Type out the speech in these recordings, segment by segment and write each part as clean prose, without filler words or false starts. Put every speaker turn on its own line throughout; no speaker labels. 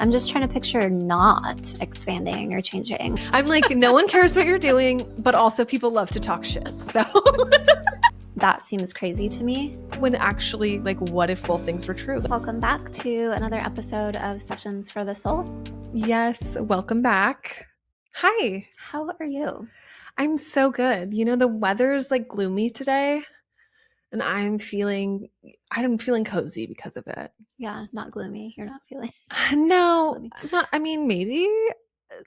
I'm just trying to picture not expanding or changing.
I'm like, no one cares what you're doing, but also people love to talk shit. So
that seems crazy to me.
When actually, like, what if both things were true?
Welcome back to another episode of Sessions for the Soul.
Yes, welcome back. Hi.
How are you?
I'm so good. You know, the weather's like gloomy today, and I'm feeling cozy because of it.
Yeah, not gloomy. You're not feeling
No,
gloomy.
not, I mean, maybe.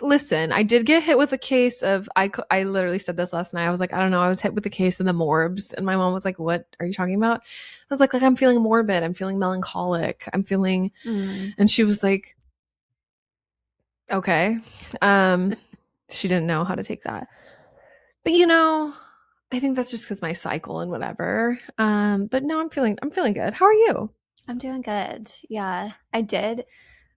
Listen, I did get hit with a case of, I literally said this last night. I was like, I don't know. I was hit with a case of the morbs. And my mom was like, what are you talking about? I was like, I'm feeling morbid. I'm feeling melancholic. I'm feeling, and she was like, okay. She didn't know how to take that. But you know, I think that's just because my cycle and whatever. But no, I'm feeling good. How are you?
I'm doing good. Yeah, I did.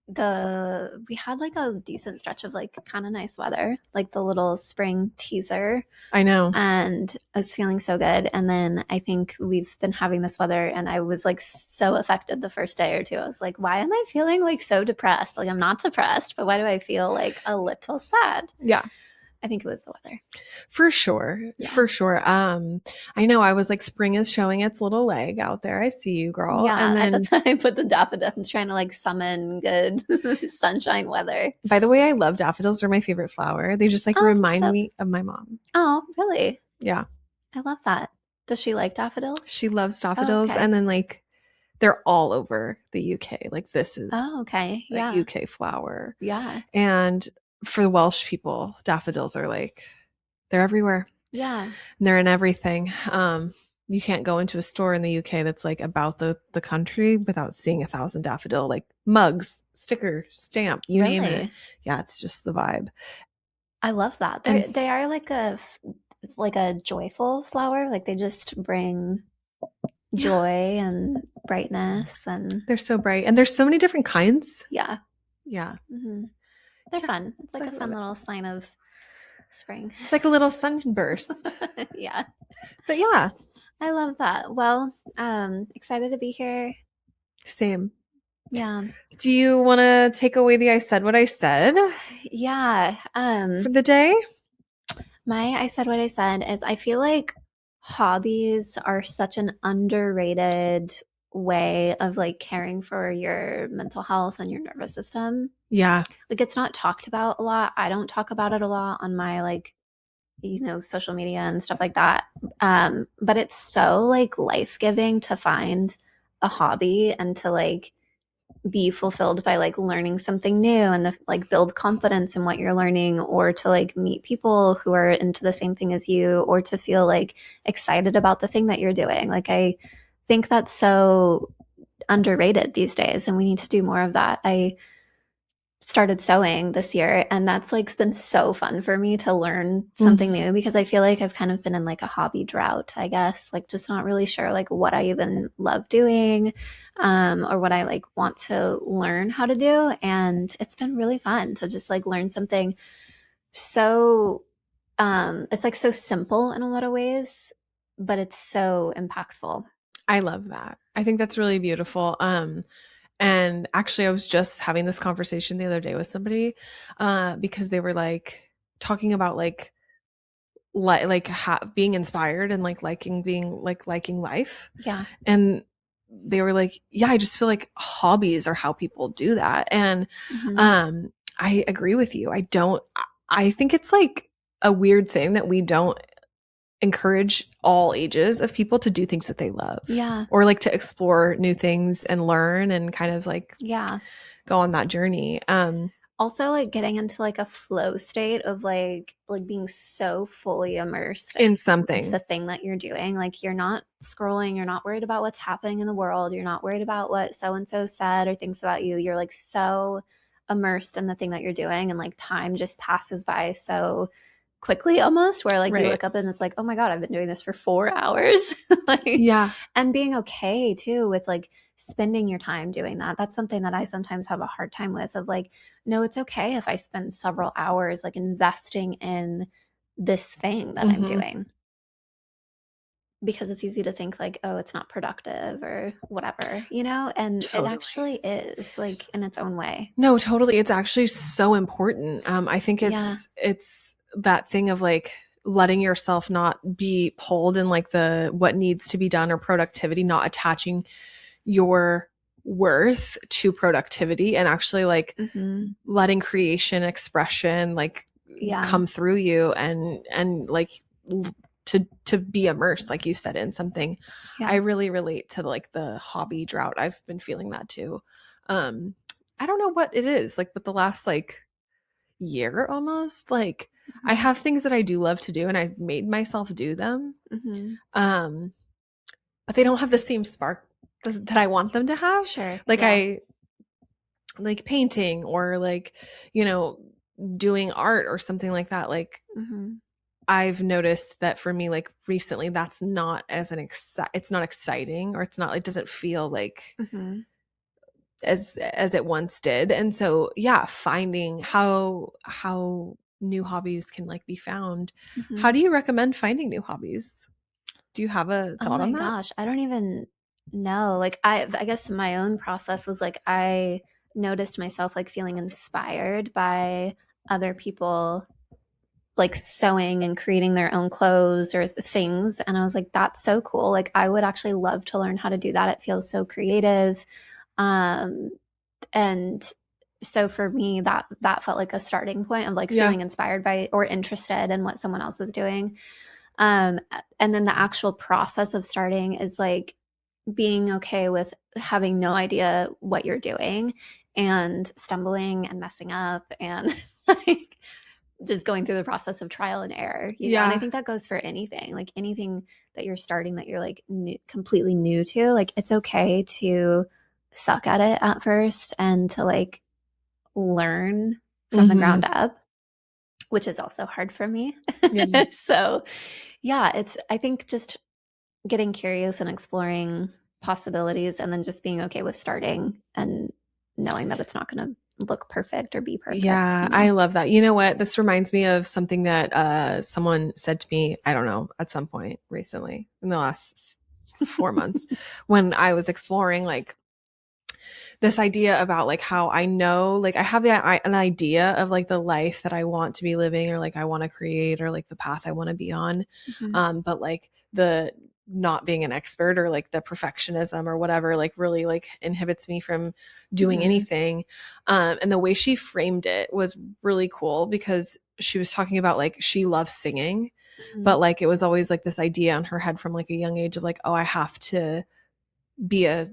We had like a decent stretch of like kind of nice weather, like the little spring teaser.
I know.
And I was feeling so good. And then I think we've been having this weather and I was like so affected the first day or two. I was like, why am I feeling like so depressed? Like I'm not depressed, but why do I feel like a little sad?
Yeah.
I think it was the weather.
For sure.
Yeah.
For sure. I know, I was like, spring is showing its little leg out there. I see you, girl.
Yeah.
And then
that's why I put the daffodil. I'm trying to like summon good sunshine weather.
By the way, I love daffodils. They're my favorite flower. They just like remind me of my mom.
Oh, really?
Yeah.
I love that. Does she like daffodils?
She loves daffodils.
Oh, okay.
And then like they're all over the UK. Like this is
okay. Yeah.
a UK flower.
Yeah.
And for the Welsh people, daffodils are like, they're everywhere.
Yeah.
And they're in everything. You can't go into a store in the UK that's like about the country without seeing 1,000 daffodil, like mugs, sticker, stamp, you name it. Yeah, it's just the vibe.
I love that. They are like a joyful flower. Like they just bring joy and brightness, and
they're so bright. And there's so many different kinds.
Yeah.
Yeah.
Mm-hmm. They're fun. It's like a fun little sign of spring.
It's like a little sunburst.
Yeah.
But yeah.
I love that. Well, excited to be here.
Same.
Yeah.
Do you want to take away the I said what I said?
Yeah.
For the day?
My I said what I said is I feel like hobbies are such an underrated way of like caring for your mental health and your nervous system.
Yeah.
Like it's not talked about a lot. I don't talk about it a lot on my like, social media and stuff like that. But it's so like life-giving to find a hobby and to like be fulfilled by like learning something new and to like build confidence in what you're learning, or to like meet people who are into the same thing as you, or to feel like excited about the thing that you're doing. Like I think that's so underrated these days and we need to do more of that. I started sewing this year and that's like been so fun for me to learn something new, because I feel like I've kind of been in like a hobby drought, I guess, like just not really sure like what I even love doing, or what I like want to learn how to do. And it's been really fun to just like learn something so it's like so simple in a lot of ways, but it's so impactful.
I love that. I think that's really beautiful. And actually, I was just having this conversation the other day with somebody, because they were like talking about being inspired and like liking life.
Yeah.
And they were like, yeah, I just feel like hobbies are how people do that. And I agree with you. I think it's like a weird thing that we don't encourage all ages of people to do things that they love.
Yeah.
Or like to explore new things and learn and kind of like go on that journey.
Also like getting into like a flow state of like being so fully immersed
in something,
the thing that you're doing. Like you're not scrolling, you're not worried about what's happening in the world, you're not worried about what so-and-so said or thinks about you. You're like so immersed in the thing that you're doing, and like time just passes by so quickly almost, where like you look up and it's like, oh my God, I've been doing this for 4 hours. Like, yeah. And being okay too with like spending your time doing that. That's something that I sometimes have a hard time with, of like, no, it's okay if I spend several hours like investing in this thing that I'm doing. because it's easy to think like, oh, it's not productive or whatever, you know? And it
Totally.
actually is, like, in its own way.
No, totally. It's actually so important. I think
Yeah.
it's that thing of like letting yourself not be pulled in like the what needs to be done or productivity, not attaching your worth to productivity and actually like
Hmm.
letting creation, expression like
Yeah.
come through you and like to be immersed, like you said, in something. I
Yeah.
really relate to like the hobby drought. I've been feeling that too. um I don't know what it is like, but the last like year almost, like I
Hmm.
have things that I do love to do and I've made myself do them.
Hmm.
um but they don't have the same spark that I want them to have.
Sure.
Like
Yeah.
I like painting or like, you know, doing art or something like that. Like
Hmm.
I've noticed that for me, like recently, that's not as it's not exciting, or it's not, it doesn't feel like
Hmm.
as it once did. And so, yeah, finding how new hobbies can like be found. How
Hmm.
do you recommend finding new hobbies? Do you have a
Oh
thought on
my
that?
gosh, I don't even know. Like I guess my own process was like I noticed myself like feeling inspired by other people like sewing and creating their own clothes or things, and I was like that's so cool. Like I would actually love to learn how to do that. It feels so creative. Um and so for me that felt like a starting point of like
Yeah.
feeling inspired by or interested in what someone else was doing. Um, and then the actual process of starting is like being okay with having no idea what you're doing and stumbling and messing up and like just going through the process of trial and error, you know? And I
Yeah.
think that goes for anything, like anything that you're starting that you're like completely new to, like it's okay to suck at it at first and to like learn from the
Hmm.
ground up, which is also hard for me.
Yeah.
So, yeah, it's, I think just getting curious and exploring possibilities and then just being okay with starting and knowing that it's not going to look perfect or be perfect,
Yeah,
you
I
know?
love that. You know what? This reminds me of something that someone said to me, I don't know, at some point recently in the last 4 months, when I was exploring like this idea about like how I know, like I have an idea of like the life that I want to be living or like I want to create or like the path I want to be on.
Hmm.
But like the not being an expert or like the perfectionism or whatever like really like inhibits me from doing
Hmm.
anything. And the way she framed it was really cool because she was talking about like she loves singing,
Hmm.
but like it was always like this idea in her head from like a young age of like, oh, I have to be a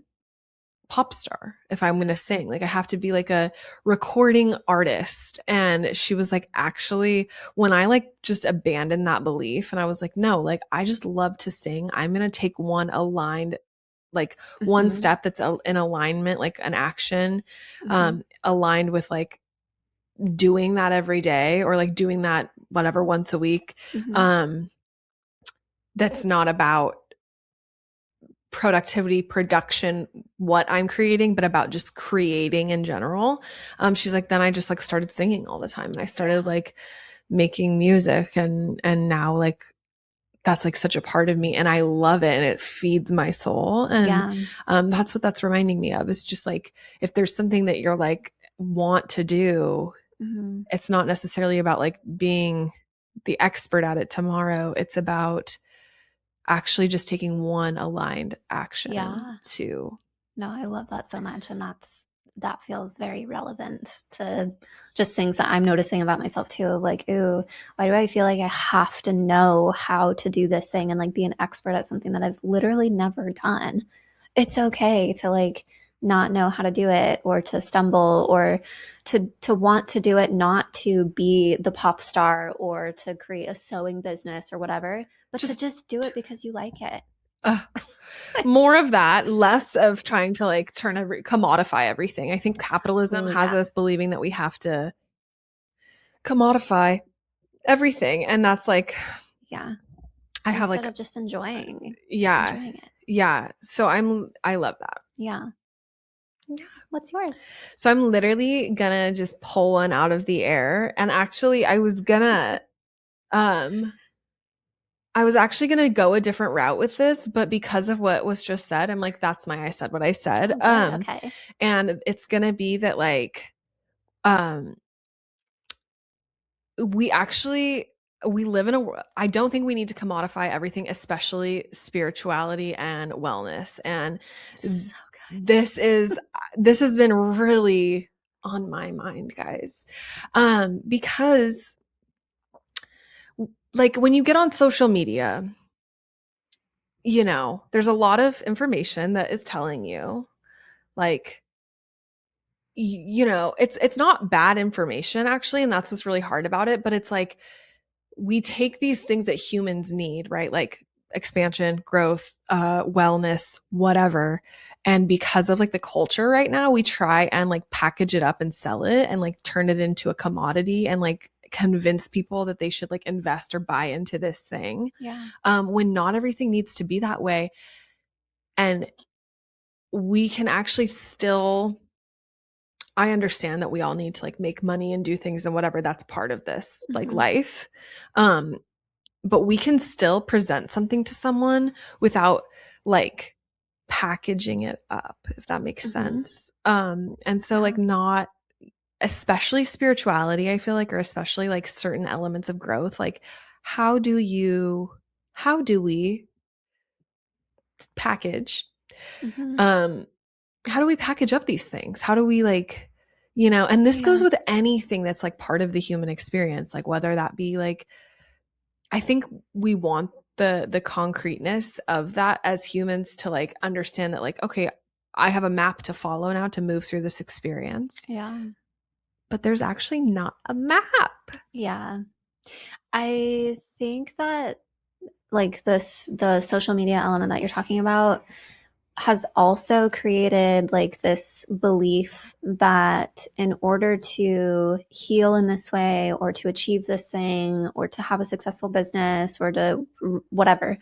pop star if I'm going to sing. Like I have to be like a recording artist. And she was like, actually, when I like just abandoned that belief and I was like, no, like I just love to sing. I'm going to take one aligned, like one
Hmm.
step that's in alignment, like an action,
Hmm.
aligned with like doing that every day or like doing that whatever once a week.
Hmm.
Um, that's not about productivity, production, what I'm creating, but about just creating in general. She's like, then I just like started singing all the time and I started
Yeah.
like making music and now like that's like such a part of me and I love it and it feeds my soul. And
Yeah.
that's what that's reminding me of. Is just like if there's something that you're like want to do,
Hmm.
it's not necessarily about like being the expert at it tomorrow. It's about actually just taking one aligned action
Yeah.
to
No, I love that so much. And that feels very relevant to just things that I'm noticing about myself too. Of like, ooh, why do I feel like I have to know how to do this thing and like be an expert at something that I've literally never done? It's okay to like not know how to do it or to stumble or to want to do it, not to be the pop star or to create a sewing business or whatever, but to
just
just do it because you like it.
uh, more of that, less of trying to like commodify everything. I think capitalism
Oh
has
yeah.
us believing that we have to commodify everything. And that's like,
Yeah.
I have
Instead
like,
of just
yeah,
enjoying it.
yeah. So I love that.
Yeah.
Yeah.
What's yours?
So I'm literally gonna just pull one out of the air. And actually, um, I was actually going to go a different route with this, but because of what was just said, I'm like, that's my, I said what I said.
Oh, good. Okay.
And it's going to be that like, um, we actually, we live in a world. I don't think we need to commodify everything, especially spirituality and wellness. And
So good.
this is, this has been really on my mind, guys. Because like when you get on social media, you know, there's a lot of information that is telling you like you know, it's not bad information actually, and that's what's really hard about it, but it's like we take these things that humans need, right? Like expansion, growth, wellness, whatever. And because of like the culture right now, we try and like package it up and sell it and like turn it into a commodity and like convince people that they should like invest or buy into this thing.
Yeah.
When not everything needs to be that way. And we can actually still, I understand that we all need to like make money and do things and whatever, that's part of this like
Mm-hmm.
life. Um, but we can still present something to someone without like packaging it up, if that makes
Mm-hmm.
sense. And so
Yeah.
like not especially spirituality, I feel like, or especially like certain elements of growth, like how do you how do we package
Mm-hmm.
um how do we package up these things? How do we like, you know, and this goes
Yeah.
with anything that's like part of the human experience, like whether that be like, I think we want the concreteness of that as humans to like understand that like, okay, I have a map to follow now to move through this experience,
Yeah.
but there's actually not a map.
Yeah. I think that like this the social media element that you're talking about has also created like this belief that in order to heal in this way or to achieve this thing or to have a successful business or to whatever,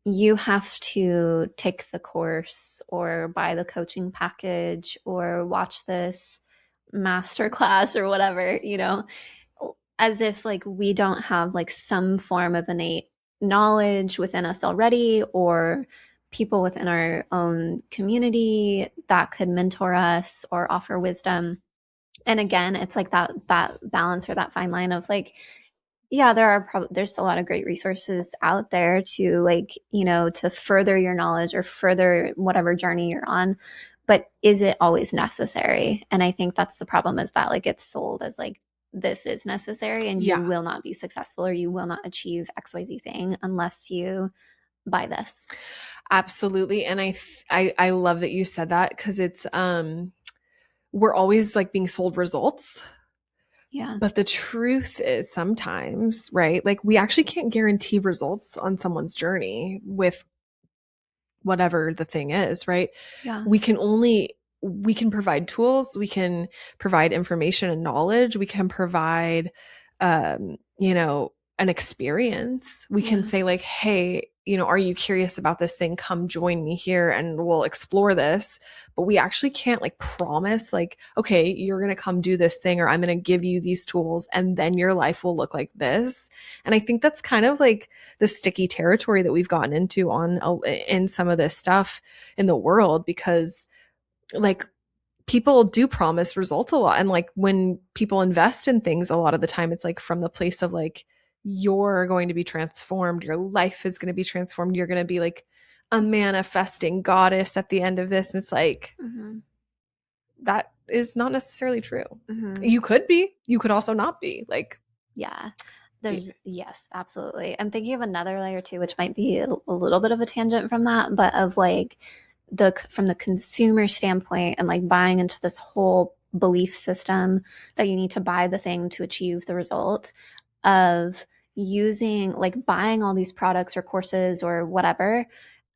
you have to take the course or buy the coaching package or watch this master class or whatever, as if like we don't have like some form of innate knowledge within us already or people within our own community that could mentor us or offer wisdom. And again, it's like that balance or that fine line of like, yeah, there's a lot of great resources out there to like, to further your knowledge or further whatever journey you're on. But is it always necessary? And I think that's the problem, is that like it's sold as like this is necessary and you
Yeah,
will not be successful or you will not achieve XYZ thing unless you buy this.
absolutely. And I love that you said that because it's we're always like being sold results.
Yeah.
But the truth is sometimes, right? Like we actually can't guarantee results on someone's journey with whatever the thing is, right?
Yeah.
We can only we can provide tools, we can provide information and knowledge, we can provide you know, an experience. We can
Yeah.
say like, "Hey, you know, are you curious about this thing? Come join me here and we'll explore this." But we actually can't like promise like, "Okay, you're going to come do this thing or I'm going to give you these tools and then your life will look like this." And I think that's kind of like the sticky territory that we've gotten into on in some of this stuff in the world because like people do promise results a lot, and like when people invest in things a lot of the time it's like from the place of like you're going to be transformed, your life is going to be transformed, you're going to be like a manifesting goddess at the end of this, and it's like
Mm-hmm.
that is not necessarily true.
Mm-hmm.
You could be, you could also not be like
Yeah. Yes, absolutely. I'm thinking of another layer too, which might be a little bit of a tangent from that, but of like from the consumer standpoint and like buying into this whole belief system that you need to buy the thing to achieve the result of using like buying all these products or courses or whatever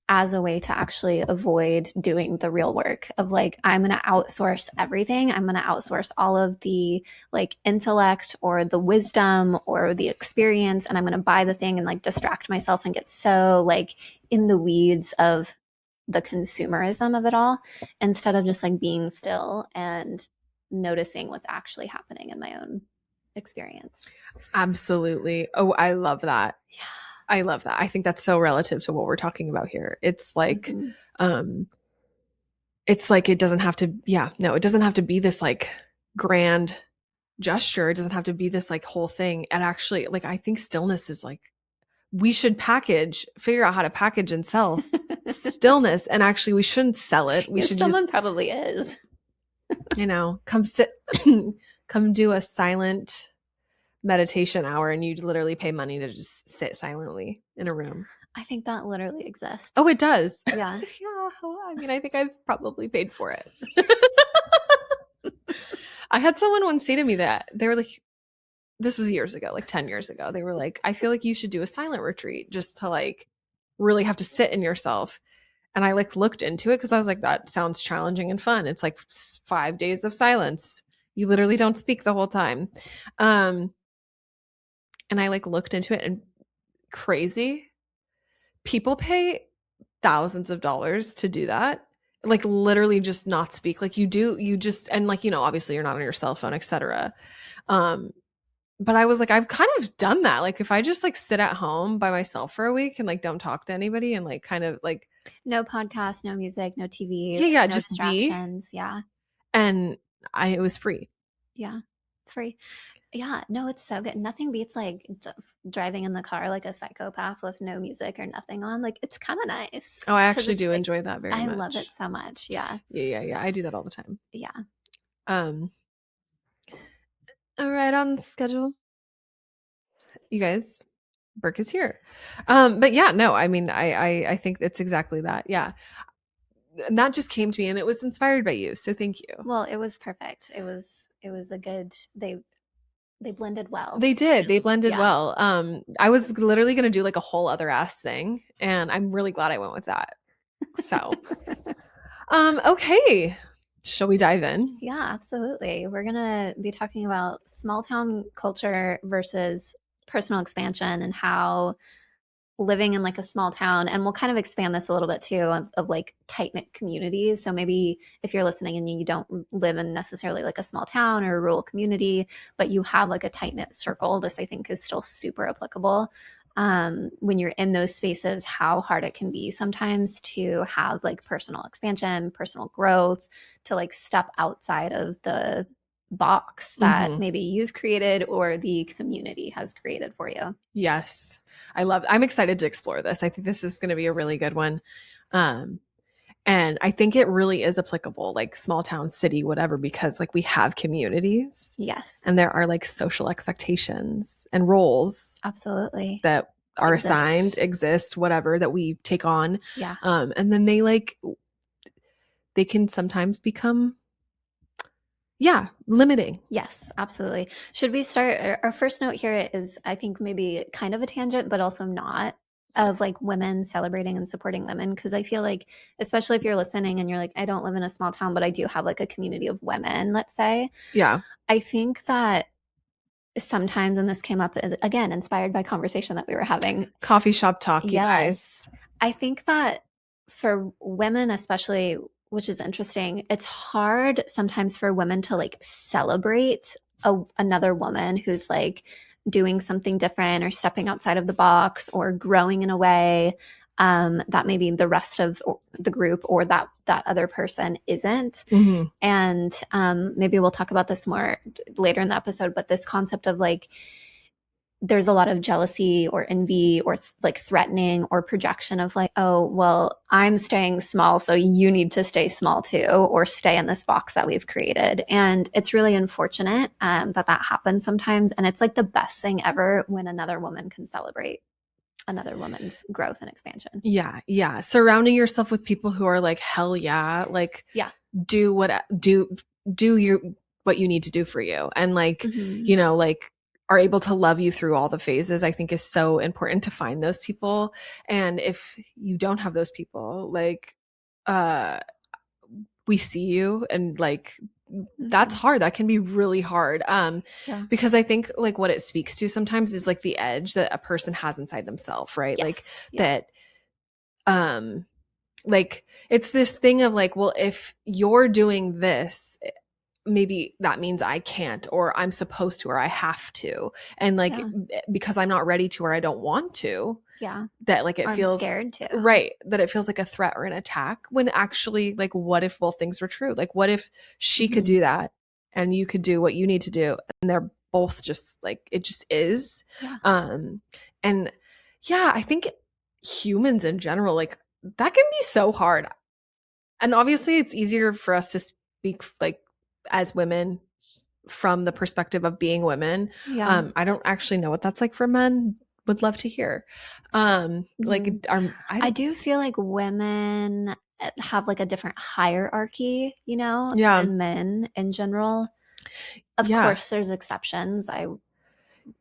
as a way to actually avoid doing the real work of like, I'm going to outsource everything. I'm going to outsource all of the like intellect or the wisdom or the experience. And I'm going to buy the thing and like distract myself and get so like in the weeds of the consumerism of it all instead of just like being still and noticing what's actually happening in my own experience.
absolutely. Oh, I love that.
Yeah.
I love that. I think that's so relative to what we're talking about here.
Mm-hmm.
It's like it doesn't have to, yeah, no, it doesn't have to be this like grand gesture. It doesn't have to be this like whole thing. And actually, like, I think stillness is like, we should figure out how to package and sell stillness. And actually, we shouldn't sell it. We
Yes,
should
someone
just,
probably is.
come sit, come do a silent meditation hour and you literally pay money to just sit silently in a room.
I think that literally
Oh, it
exists.
does.
Yeah.
Yeah. Well, I mean, I think I've probably paid for it. I had someone once say to me that they were like, this was years ago, like 10 years ago. They were like, I feel like you should do a silent retreat just to like really have to sit in yourself. And I like looked into it because I was like, that sounds challenging and fun. It's like 5 days of silence. You literally don't speak the whole time. Um, and I like looked into it and crazy. People pay thousands of dollars to do that. Like literally just not speak. Like you just and like, obviously you're not on your cell phone, etc. Um, but I was like, I've kind of done that. Like if I just like sit at home by myself for a week and like don't talk to anybody and like kind of like
No podcast, no music, no TV,
yeah, yeah,
no
just be
distractions. Yeah.
and it was free.
Yeah. Free. Yeah. No, it's so good. Nothing beats like driving in the car like a psychopath with no music or nothing on. Like it's kind of nice
Oh, I
to
actually
just
do
like,
enjoy that very
I love
much.
it so much. Yeah.
Yeah, yeah, yeah. I do that all the time.
Yeah.
Um, all right, on schedule. You guys, Burke is here. But yeah, no, I mean, I think it's exactly that. Yeah. And that just came to me and it was inspired by you. So thank you.
Well, it was perfect. It was a good, they blended well.
They did. They blended
Yeah.
well. I was literally going to do like a whole other ass thing and I'm really glad I went with that. So, okay. Shall we dive in?
Yeah, absolutely. We're going to be talking about small town culture versus personal expansion and how living in like a small town, and we'll kind of expand this a little bit too of like tight knit communities. So maybe if you're listening and you don't live in necessarily like a small town or a rural community, but you have like a tight knit circle, this I think is still super applicable. When you're in those spaces, how hard it can be sometimes to have like personal expansion, personal growth, to like step outside of the box that
Mm-hmm.
maybe you've created or the community has created for you.
Yes. I'm excited to explore this. I think this is going to be a really good one. Um, and I think it really is applicable, like small town, city, whatever, because like we have communities
Yes,
and there are like social expectations and roles
absolutely.
that are assigned,
Exist.
exist, whatever that we take on.
Yeah.
And then they can sometimes become, yeah, limiting.
Yes, absolutely. Should we start? Our first note here is, I think, maybe kind of a tangent, but also not, of like women celebrating and supporting women. Because I feel like, especially if you're listening and you're like, I don't live in a small town, but I do have like a community of women, let's say.
Yeah.
I think that sometimes, and this came up again, inspired by conversation that we were having.
Coffee shop talk, you
Yes.
guys.
I think that for women, especially, which is interesting, it's hard sometimes for women to like celebrate another woman who's like doing something different or stepping outside of the box or growing in a way that maybe the rest of the group or that other person isn't.
Mm-hmm.
And maybe we'll talk about this more later in the episode, but this concept of like, there's a lot of jealousy or envy or like threatening or projection of like, oh, well, I'm staying small, so you need to stay small too, or stay in this box that we've created. And it's really unfortunate that happens sometimes. And it's like the best thing ever when another woman can celebrate another woman's growth and expansion.
Yeah, yeah. Surrounding yourself with people who are like, hell yeah, like
Yeah.
do your what you need to do for you. And like,
Mm-hmm.
like are able to love you through all the phases, I think is so important to find those people. And if you don't have those people, like uh we see you and like that's
Mm-hmm.
hard. That can be really hard.
Yeah.
Because I think like what it speaks to sometimes is like the edge that a person has inside themselves, right? Like
Yes. Yeah.
that um like it's this thing of like, well, if you're doing this, maybe that means I can't, or I'm supposed to, or I have to. And like
Yeah.
because I'm not ready to, or I don't want to.
Yeah.
that like
Or
it
I'm
feels
scared to.
right, that it feels like a threat or an attack, when actually, like, what if both things were true? Like, what if she could
Mm-hmm.
do that and you could do what you need to do, and they're both just like, it just is.
Yeah.
And yeah, I think humans in general, like, that can be so hard. And obviously it's easier for us to speak like as women from the perspective of being women.
Yeah.
I don't actually know what that's like for men. Would love to hear.
Mm-hmm.
Like, I
I
don't.
do feel like women have like a different hierarchy,
Yeah,
than men in general. Of
yeah.
course, there's exceptions, I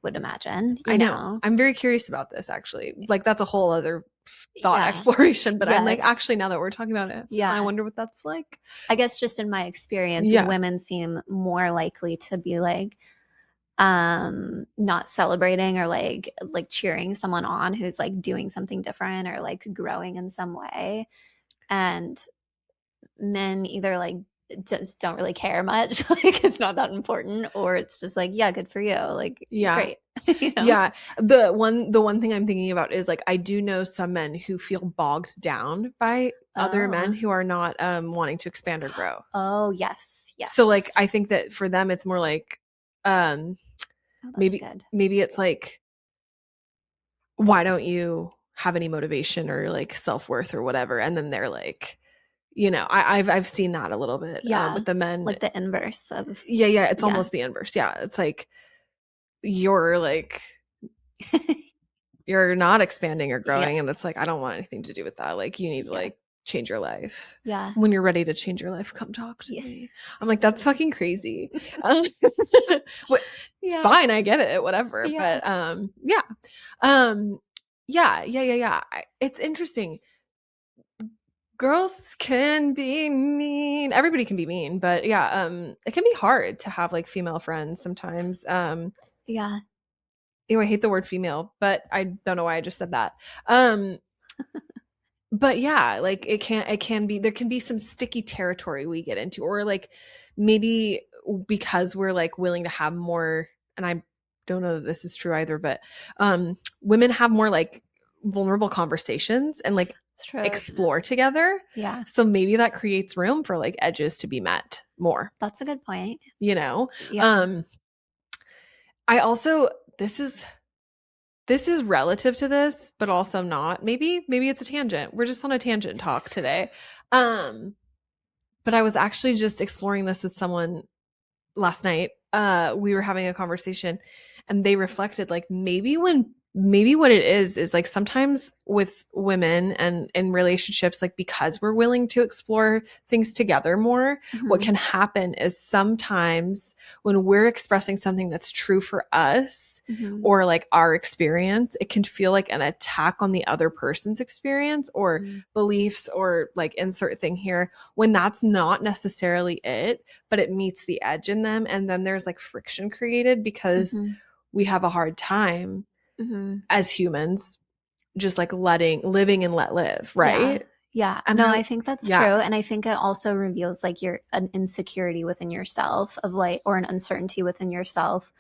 would imagine,
I know. I'm very curious about this actually. Like, that's a whole other thought
Yeah.
exploration. But I'm like,
Yes.
actually, now that we're talking about it, I
Yeah.
wonder what that's like.
I guess just in my experience,
Yeah,
women seem more likely to be like not celebrating or like cheering someone on who's like doing something different or like growing in some way. And men either like just don't really care much, like it's not that important, or it's just like, yeah, good for you, like
yeah.
great, you know?
Yeah, the one thing I'm thinking about is, like, I do know some men who feel bogged down by other men
Oh,
who are not wanting to expand or grow.
oh, yes,
So
yes.
like, I think that for them it's more like, um
Oh, that's
maybe
good.
it's like, why don't you have any motivation or like self-worth or whatever, and then they're like, I've seen that a little bit
Yeah,
with the men.
like the inverse of,
Yeah, yeah, it's
yeah.
almost the inverse. Yeah, it's like, you're like, you're not expanding or
Yeah,
growing, and it's like, I don't want anything to do with that. Like, you need to
yeah,
like change your life.
yeah,
When you're ready to change your life, come talk to
yeah.
me. I'm like, that's fucking crazy. um, what,
Yeah,
fine, I get it, whatever.
yeah,
But yeah. um yeah. It's interesting. Girls can be mean, everybody can be mean, but yeah, it can be hard to have like female friends sometimes.
yeah,
I hate the word female, but I don't know why I just said that. Um, but yeah, like, it can be, there can be some sticky territory we get into, or like, maybe because we're like willing to have more, and I don't know that this is true either, but women have more like vulnerable conversations and like
it's true.
explore together.
Yeah,
So maybe that creates room for like edges to be met more,
that's a good point.
you know?
Yeah.
Um, I also, this is relative to this, but also not. Maybe it's a tangent. We're just on a tangent talk today. Um, but I was actually just exploring this with someone last night. We were having a conversation, and they reflected like, maybe what it is like, sometimes with women and in relationships, like, because we're willing to explore things together more, what
Hmm.
can happen is sometimes when we're expressing something that's true for us
Hmm.
or like our experience, it can feel like an attack on the other person's experience or
Hmm.
beliefs, or like, insert thing here, when that's not necessarily it, but it meets the edge in them. And then there's like friction created because
Hmm.
we have a hard time
Hmm.
as humans just like living and let live,
Yeah.
right?
Yeah.
And
No, I think that's
yeah,
true. And I think it also reveals like an insecurity within yourself of like, or an uncertainty within yourself.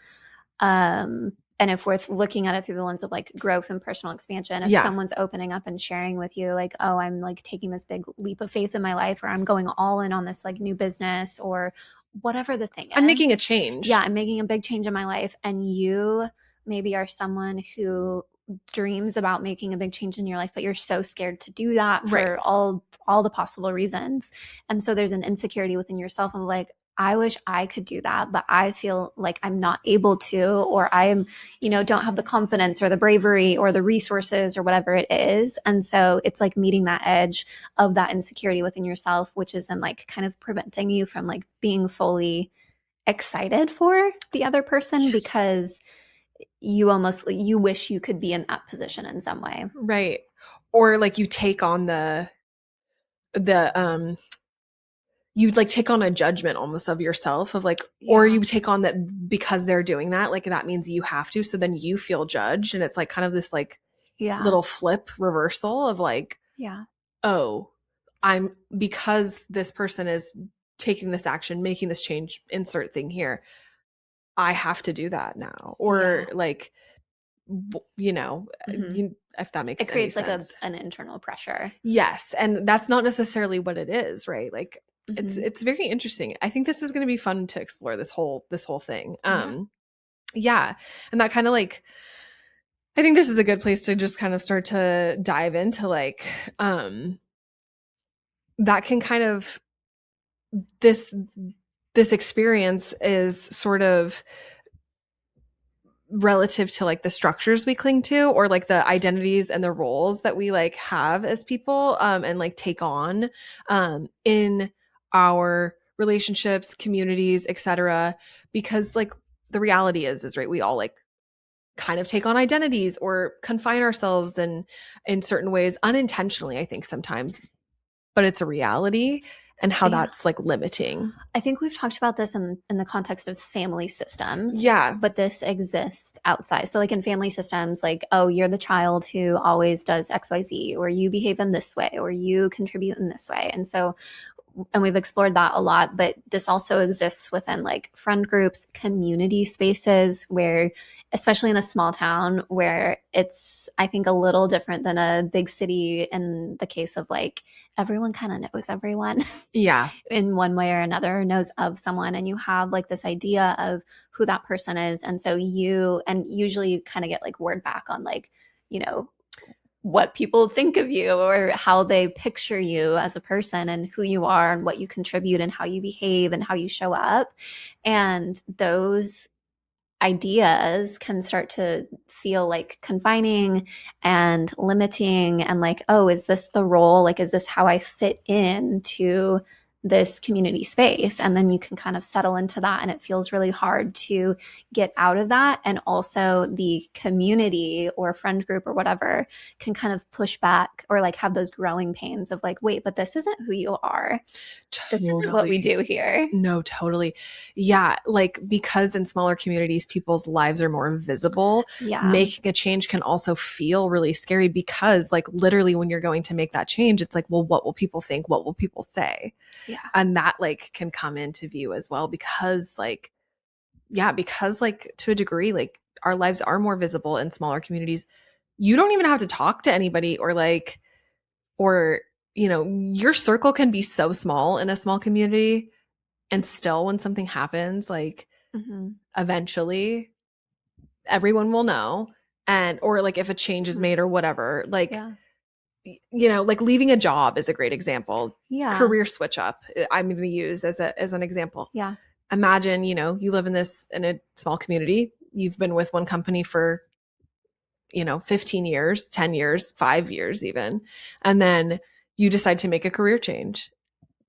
And if we're looking at it through the lens of like growth and personal expansion, if
yeah,
someone's opening up and sharing with you, like, oh, I'm like taking this big leap of faith in my life, or I'm going all in on this like new business, or whatever the thing
I'm making a
is. Yeah,
change.
I'm making a big change in my life. And you maybe are someone who dreams about making a big change in your life, but you're so scared to do that
Right.
for all the possible reasons. And so there's an insecurity within yourself of like, I wish I could do that, but I feel like I'm not able to, or I'm, don't have the confidence or the bravery or the resources or whatever it is. And so it's like meeting that edge of that insecurity within yourself, which is then like kind of preventing you from like being fully excited for the other person, because you wish you could be in that position in some way.
Right. Or like, you take on the you like take on a judgment almost of yourself, of like, or
Yeah.
you take on that because they're doing that, like, that means you have to, so then you feel judged, and it's like kind of this like
Yeah.
little flip reversal of like,
Yeah.
oh, I'm, because this person is taking this action, making this change, insert thing here, I have to do that now. Or
Yeah.
like, you know,
Mm-hmm.
if that makes
It
any
creates like
sense.
an internal pressure.
Yes, and that's not necessarily what it is, right? Like
Mm-hmm.
it's very interesting. I think this is going to be fun to explore this whole thing.
Yeah.
Yeah. And that kind of like I think this is a good place to just kind of start to dive into like that can kind of this this experience is sort of relative to like the structures we cling to or like the identities and the roles that we like have as people and like take on in our relationships, communities, etc. Because like the reality is right, we all like kind of take on identities or confine ourselves in certain ways unintentionally, I think sometimes, but it's a reality and how
Yeah.
that's like limiting.
I think we've talked about this in the context of family systems,
Yeah.
but this exists outside. So, like in family systems, like, oh, you're the child who always does XYZ, or you behave in this way, or you contribute in this way. And so, and we've explored that a lot, but this also exists within like friend groups, community spaces where, especially in a small town where it's, I think, a little different than a big city in the case of like everyone kind of knows everyone
Yeah.
in one way or another, knows of someone, and you have like this idea of who that person is. And so you, and usually you kind of get like word back on like, you know, what people think of you or how they picture you as a person and who you are and what you contribute and how you behave and how you show up. And those ideas can start to feel like confining and limiting and like, oh, is this the role? Like, is this how I fit into this community space? And then you can kind of settle into that. And it feels really hard to get out of that. And also, the community or friend group or whatever can kind of push back or like have those growing pains of like, wait, but this isn't who you are. This isn't what we
Totally.
do here.
No, totally. Yeah, like because in smaller communities, people's lives are more visible,
Yeah.
making a change can also feel really scary because, like, literally, when you're going to make that change, it's like, well, what will people think? What will people say?
Yeah.
And that, like, can come into view as well because, like, yeah, because, like, to a degree, like, our lives are more visible in smaller communities. You don't even have to talk to anybody or, like, or, your circle can be so small in a small community and still, when something happens, like
Mm-hmm.
eventually everyone will know. And, or like if a change is
Mm-hmm.
made or whatever, like,
Yeah.
like leaving a job is a great example.
Yeah.
Career switch up, I'm going to use as an example.
Yeah.
Imagine, you live in a small community. You've been with one company for, 15 years, 10 years, 5 years even. And then you decide to make a career change.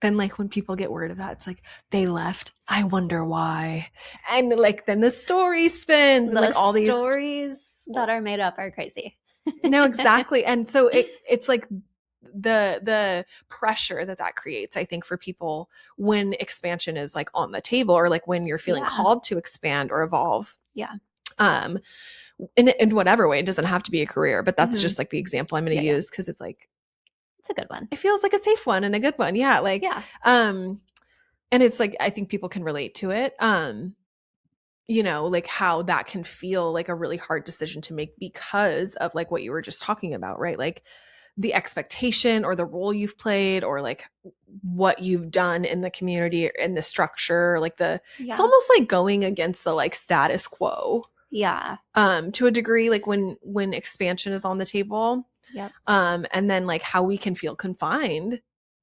Then like when people get word of that, it's like they left. I wonder why. And like then the story spins and
The
like all these
stories that are made up are crazy.
no, exactly. And so it's like the pressure that creates, I think, for people when expansion is like on the table or like when you're feeling
Yeah.
called to expand or evolve.
Yeah.
Um in whatever way, it doesn't have to be a career, but that's
Mm-hmm.
just like the example I'm going
Yeah.
to
Yeah.
use because it's like
It's a good one.
it feels like a safe one and a good one. Yeah, like
Yeah.
and it's like I think people can relate to it. Like how that can feel like a really hard decision to make because of like what you were just talking about, right? Like the expectation or the role you've played or like what you've done in the community in the structure, like it's
Yeah.
almost like going against the like status quo
Yeah.
to a degree, like when expansion is on the table.
Yep.
And then like how we can feel confined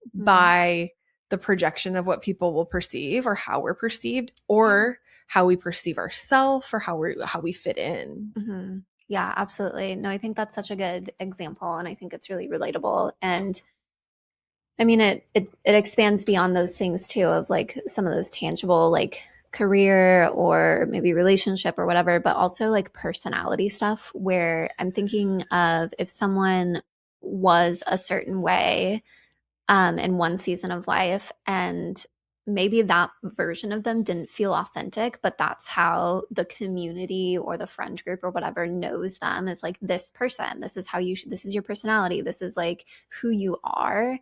Mm-hmm.
by the projection of what people will perceive or how we're perceived
Yeah.
or how we perceive ourselves or how we fit in.
Mm-hmm. Yeah, absolutely. No, I think that's such a good example, and I think it's really relatable. And I mean, it expands beyond those things too, of like some of those tangible, like career or maybe relationship or whatever, but also like personality stuff. Where I'm thinking of if someone was a certain way in one season of life, and maybe that version of them didn't feel authentic, but that's how the community or the friend group or whatever knows them, is like this person. This is how this is your personality. This is like who you are.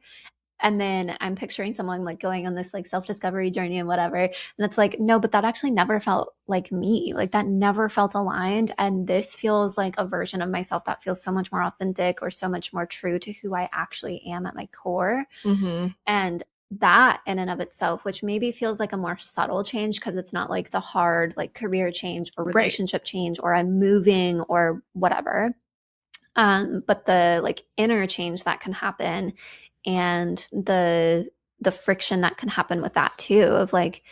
And then I'm picturing someone like going on this like self-discovery journey and whatever. And it's like, no, but that actually never felt like me. Like that never felt aligned. And this feels like a version of myself that feels so much more authentic or so much more true to who I actually am at my core.
Mm-hmm.
And that in and of itself, which maybe feels like a more subtle change because it's not like the hard like career change or
Right.
relationship change or I'm moving or whatever. But the like inner change that can happen and the friction that can happen with that too of like,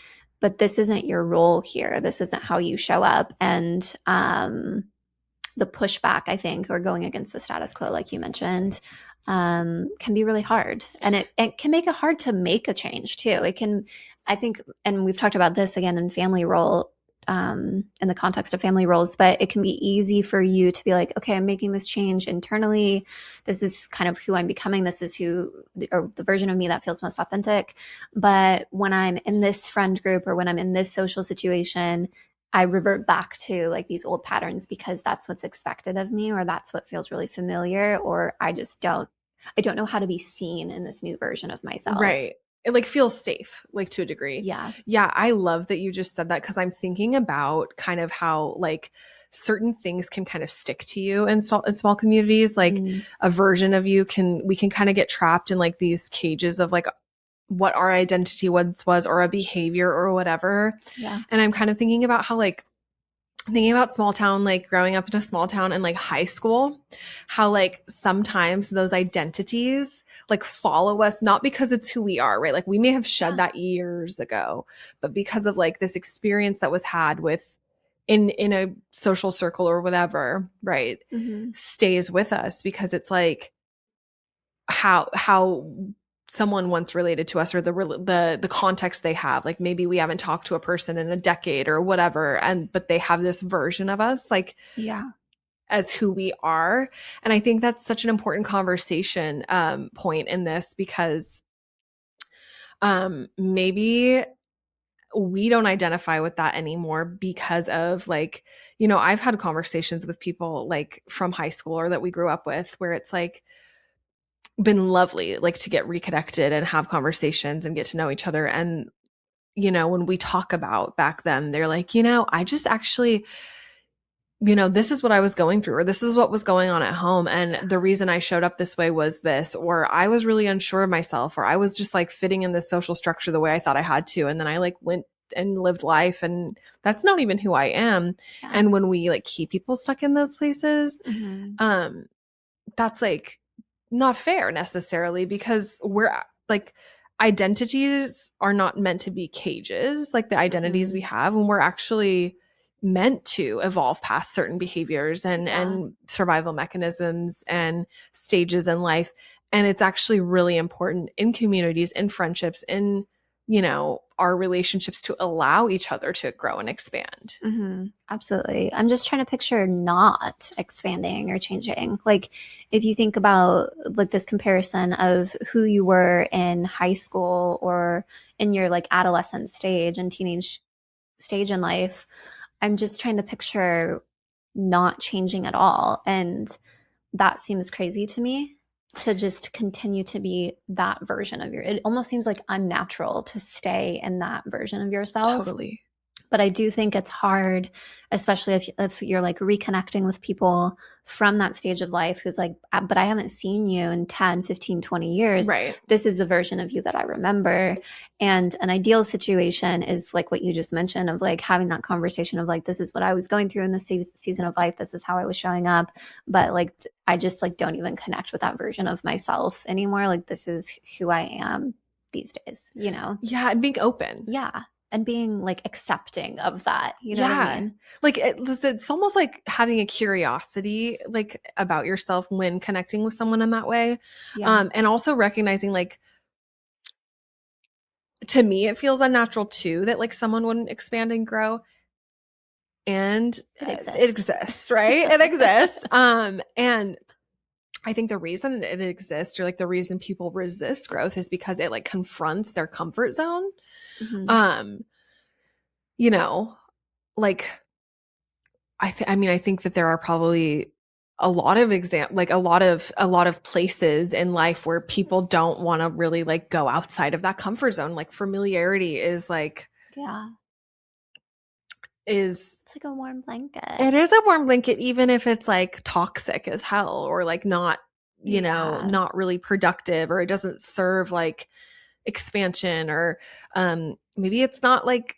but this isn't your role here. This isn't how you show up. And the pushback, I think, or going against the status quo, like you mentioned, can be really hard. And it can make it hard to make a change too. It can, I think, and we've talked about this again in family role, in the context of family roles, but it can be easy for you to be like, okay, I'm making this change internally. This is kind of who I'm becoming. This is who, or the version of me that feels most authentic. But when I'm in this friend group or when I'm in this social situation, I revert back to like these old patterns because that's what's expected of me or that's what feels really familiar or I don't know how to be seen in this new version of myself.
Right. It like feels safe, like to a degree.
Yeah.
Yeah, I love that you just said that because I'm thinking about kind of how like certain things can kind of stick to you in small communities. Like
Mm,
a version of you we can kind of get trapped in like these cages of like what our identity once was or a behavior or whatever.
yeah.
And I'm kind of thinking about how like thinking about small town, like growing up in a small town and like high school, how like sometimes those identities like follow us, not because it's who we are, right? Like we may have shed
Yeah.
that years ago, but because of like this experience that was had with in a social circle or whatever, right?
Mm-hmm.
Stays with us because it's like how someone once related to us or the context they have, like maybe we haven't talked to a person in a decade or whatever, and but they have this version of us like
Yeah.
as who we are. And I think that's such an important conversation point in this because maybe we don't identify with that anymore because of like, you know, I've had conversations with people like from high school or that we grew up with where it's like been lovely like to get reconnected and have conversations and get to know each other. And you know, when we talk about back then, they're like, you know, I just actually, you know, this is what I was going through, or this is what was going on at home. And the reason I showed up this way was this, or I was really unsure of myself, or I was just like fitting in this social structure the way I thought I had to. And then I like went and lived life, and that's not even who I am.
Yeah.
And when we like keep people stuck in those places,
Mm-hmm.
um, that's like not fair necessarily because we're like identities are not meant to be cages like the identities
Mm-hmm.
we have when we're actually meant to evolve past certain behaviors
Yeah.
and survival mechanisms and stages in life. And it's actually really important in communities, in friendships, in you know our relationships to allow each other to grow and expand.
Mm-hmm. Absolutely. I'm just trying to picture not expanding or changing. Like, if you think about like this comparison of who you were in high school or in your like adolescent stage and teenage stage in life, I'm just trying to picture not changing at all. And that seems crazy to me to just continue to be that version of it almost seems like unnatural to stay in that version of yourself,
Totally.
but I do think it's hard, especially if you're like reconnecting with people from that stage of life who's like, but I haven't seen you in 10, 15, 20 years.
Right.
This is the version of you that I remember. And an ideal situation is like what you just mentioned of like having that conversation of like, this is what I was going through in this season of life. This is how I was showing up. But like, I just like don't even connect with that version of myself anymore. Like, this is who I am these days, you know?
Yeah, and being open.
Yeah, and being like accepting of that, you know what I
Yeah.
mean?
Like it's almost like having a curiosity like about yourself when connecting with someone in that way.
Yeah,
And also recognizing like to me it feels unnatural too that like someone wouldn't expand and grow, and
it
it
exists.
exists, right? It exists. And I think the reason it exists or like the reason people resist growth is because it like confronts their comfort zone.
Hmm.
Um, you know, like I mean, I think that there are probably a lot of a lot of places in life where people don't want to really like go outside of that comfort zone. Like familiarity is like
Yeah.
is
It's like a warm blanket.
it is a warm blanket, even if it's like toxic as hell or like not,
Yeah.
not really productive, or it doesn't serve like expansion, or maybe it's not like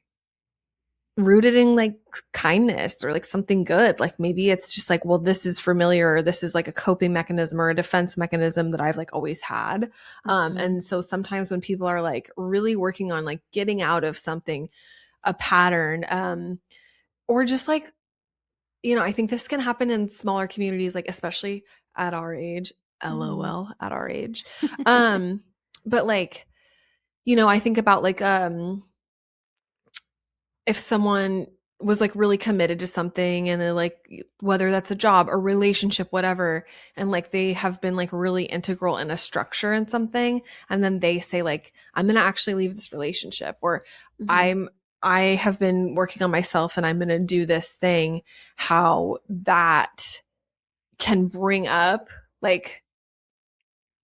rooted in like kindness or like something good. Like maybe it's just like, well, this is familiar, or this is like a coping mechanism or a defense mechanism that I've like always had.
Hmm.
And so sometimes when people are like really working on like getting out of something, a pattern, or just like, I think this can happen in smaller communities, like especially at our age,
Hmm.
LOL, at our age. Um, but like, I think about like if someone was like really committed to something, and then like whether that's a job or relationship, whatever, and like they have been like really integral in a structure in something, and then they say like, I'm going to actually leave this relationship, or
Hmm.
I'm I have been working on myself and I'm going to do this thing, how that can bring up like,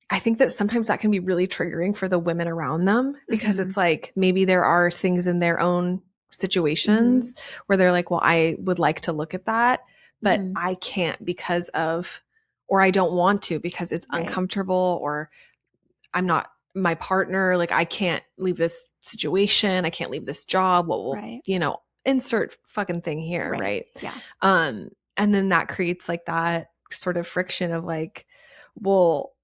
I think that sometimes that can be really triggering for the women around them, because
Hmm.
it's like maybe there are things in their own
Hmm.
situations where they're like, well, I would like to look at that, but
Hmm.
I can't because of, or I don't want to because it's
Right.
uncomfortable, or I'm not my partner. Like, I can't leave this situation. I can't leave this job. What will,
Right.
insert fucking thing here.
Right.
Right.
Yeah.
And then that creates like that sort of friction of like, well,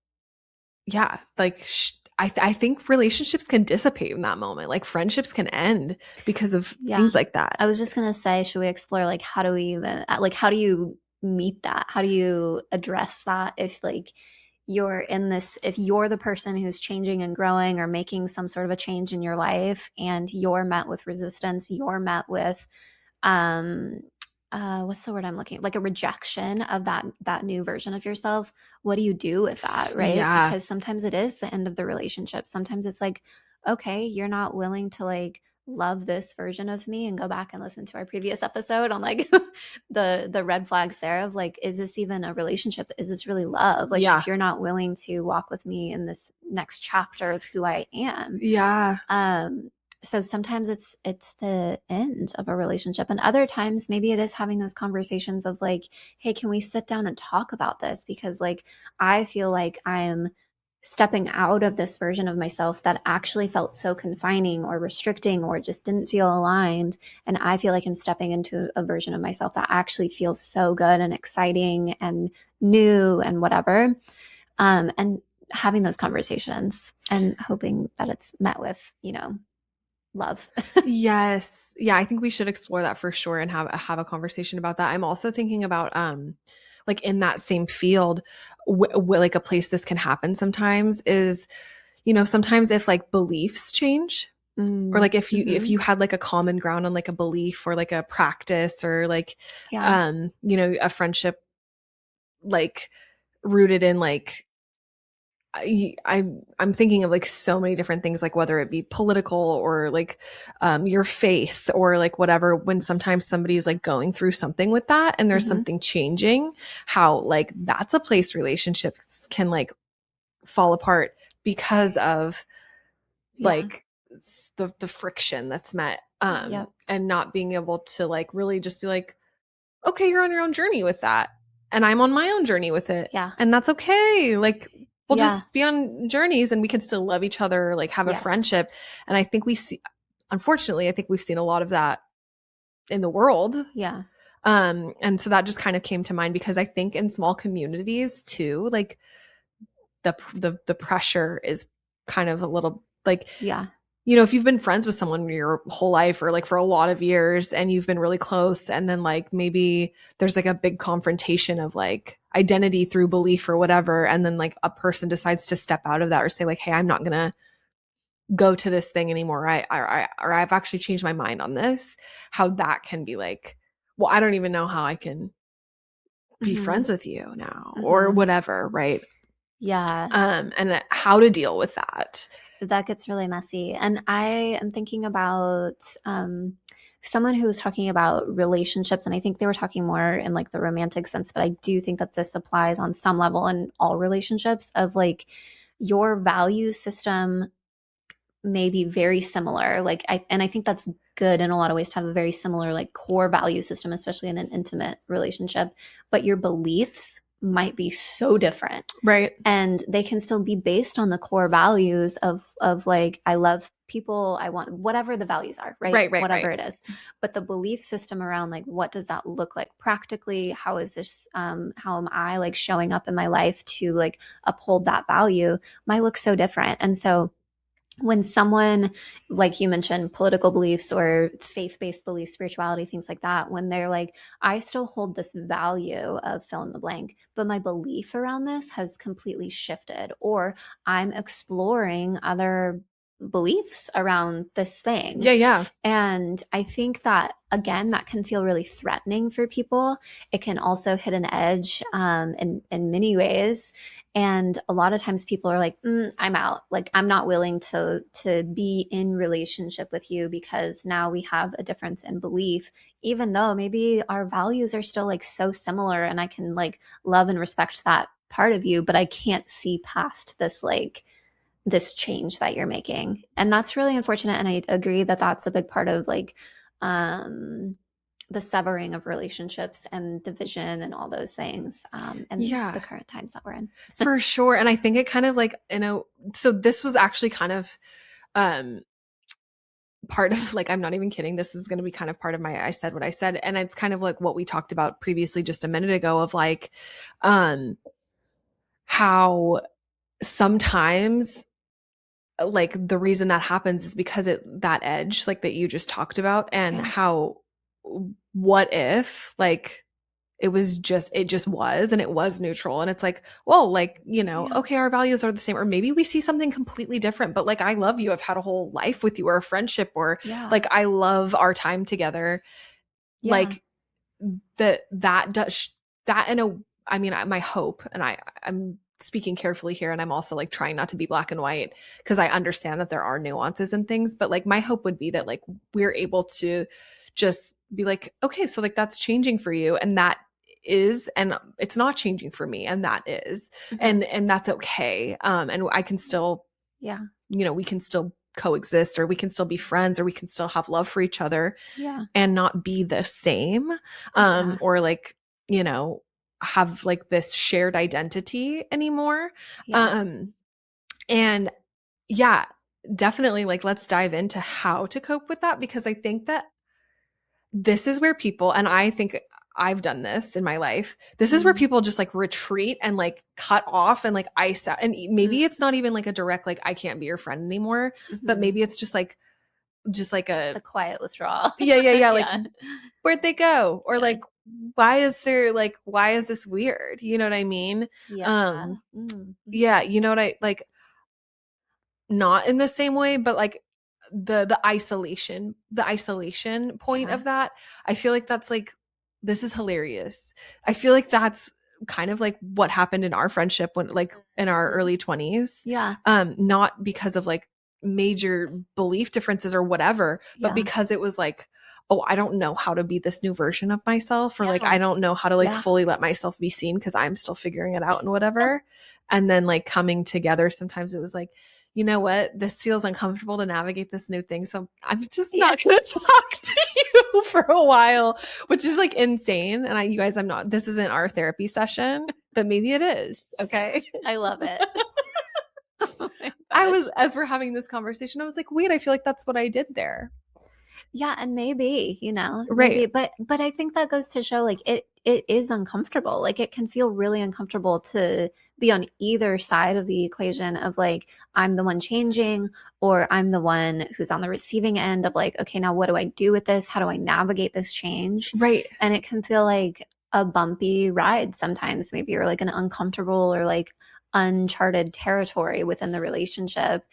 yeah, like I think relationships can dissipate in that moment. Like friendships can end because of
Yeah.
things like that.
I was just gonna say, should we explore like how do we even like how do you meet that? How do you address that if like you're in this if you're the person who's changing and growing or making some sort of a change in your life and you're met with resistance, you're met with um what's the word I'm looking like a rejection of that new version of yourself. What do you do with that, right?
Yeah.
Because sometimes it is the end of the relationship. Sometimes it's like, okay, you're not willing to like love this version of me, and go back and listen to our previous episode on like the red flags there of like, is this even a relationship? Is this really love? Like
Yeah.
if you're not willing to walk with me in this next chapter of who I am.
Yeah.
um so sometimes it's the end of a relationship, and other times maybe it is having those conversations of like, hey, can we sit down and talk about this, because like I feel like I'm stepping out of this version of myself that actually felt so confining or restricting or just didn't feel aligned, and I feel like I'm stepping into a version of myself that actually feels so good and exciting and new and whatever. And having those conversations and hoping that it's met with, love.
Yes. Yeah, I think we should explore that for sure and have a conversation about that. I'm also thinking about like in that same field, like a place this can happen sometimes is, sometimes if like beliefs change, or
Mm,
like if
hmm.
you had like a common ground on like a belief or like a practice, or like
Yeah.
a friendship like rooted in like, I'm thinking of like so many different things, like whether it be political or like your faith or like whatever, when sometimes somebody's like going through something with that and there's
Hmm.
something changing, how like that's a place relationships can like fall apart because of
Yeah.
like the friction that's met,
Yep.
and not being able to like really just be like, okay, you're on your own journey with that, and I'm on my own journey with it,
Yeah.
and that's okay. Like, we'll
Yeah.
just be on journeys and we can still love each other, like have a
Yes.
friendship. And I think we see, unfortunately, I think we've seen a lot of that in the world.
Yeah.
And so that just kind of came to mind because I think in small communities too, like the pressure is kind of a little like,
Yeah.
if you've been friends with someone your whole life or like for a lot of years and you've been really close, and then like maybe there's like a big confrontation of like identity through belief or whatever, and then like a person decides to step out of that or say like, hey, I'm not gonna go to this thing anymore, or I've actually changed my mind on this, how that can be like, well, I don't even know how I can be
Hmm.
friends with you now or
Hmm.
whatever, right?
Yeah.
And how to deal with that.
That gets really messy. And I am thinking about someone who was talking about relationships, and I think they were talking more in like the romantic sense, but I do think that this applies on some level in all relationships of like your value system may be very similar. And I think that's good in a lot of ways to have a very similar like core value system, especially in an intimate relationship. But your beliefs might be so different,
Right.
and they can still be based on the core values of like I love people, I want whatever the values are, right?
Right. Right.
Whatever
Right.
it is. But the belief system around like what does that look like practically? How is this how am I like showing up in my life to like uphold that value might look so different. And so when someone, like you mentioned, political beliefs or faith-based beliefs, spirituality, things like that, when they're like, I still hold this value of fill in the blank, but my belief around this has completely shifted, or I'm exploring other beliefs around this thing.
Yeah. Yeah.
And I think that, again, that can feel really threatening for people. It can also hit an edge in many ways. And a lot of times people are like, I'm out. Like, I'm not willing to be in relationship with you because now we have a difference in belief, even though maybe our values are still like so similar and I can like love and respect that part of you, but I can't see past this change that you're making. And that's really unfortunate. And I agree that that's a big part of like um, the severing of relationships and division and all those things and the
Yeah.
current times that we're in.
For sure. And I think it kind of like, so this was actually kind of um part of like, I'm not even kidding. This is going to be kind of part of my I said what I said. And it's kind of like what we talked about previously just a minute ago of like um how sometimes like the reason that happens is because that edge like that you just talked about, and
Yeah.
how what if like it just was and it was neutral, and it's like, well, like,
Yeah.
okay, our values are the same, or maybe we see something completely different, but like I love you, I've had a whole life with you, or a friendship, or
Yeah.
like I love our time together.
Yeah.
Like that does that in a I mean, my hope, and I'm speaking carefully here, and I'm also like trying not to be black and white because I understand that there are nuances and things, but like my hope would be that like we're able to just be like, okay, so like that's changing for you, and that is, and it's not changing for me, and that is,
Hmm.
and that's okay, and I can still,
Yeah.
we can still coexist, or we can still be friends, or we can still have love for each other
Yeah.
and not be the same,
Yeah.
or like, you know have like this shared identity anymore.
Yeah.
um and yeah, definitely, like let's dive into how to cope with that, because I think that this is where people, and I think I've done this in my life, this is where
Mm.
people just like retreat and like cut off and like ice out, and maybe
Mm.
it's not even like a direct like I can't be your friend anymore, but
Hmm.
maybe it's just like a
A quiet withdrawal.
yeah, yeah, yeah, like
Yeah.
where'd they go, or
Yeah.
like why is this weird, you know what I mean?
Yeah.
um
Mm-hmm.
yeah, you know what I like, not in the same way, but like the isolation point
Yeah.
of that, I feel like that's like, this is hilarious. I feel like that's kind of like what happened in our friendship when like in our
Mhm.
early 20s.
Yeah.
Not because of like major belief differences or whatever, but
Yeah.
because it was like, oh, I don't know how to be this new version of myself, or like
Yeah.
I don't know how to like
Yeah.
fully let myself be seen because I'm still figuring it out and whatever. And then like coming together, sometimes it was like, you know what, this feels uncomfortable to navigate this new thing, so I'm just
Yeah.
not going to talk to you for a while, which is like insane. And you guys, I'm not, this isn't our therapy session, but maybe it is. Okay.
I love it. Oh my
I
gosh.
was, as we're having this conversation, I was like, wait, I feel like that's what I did there.
Yeah, and maybe,
Right.
maybe, but I think that goes to show like it is uncomfortable. Like it can feel really uncomfortable to be on either side of the equation of like I'm the one changing or I'm the one who's on the receiving end of like, okay, now what do I do with this? How do I navigate this change?
Right.
And it can feel like a bumpy ride sometimes, maybe, or like an uncomfortable or like uncharted territory within the relationship.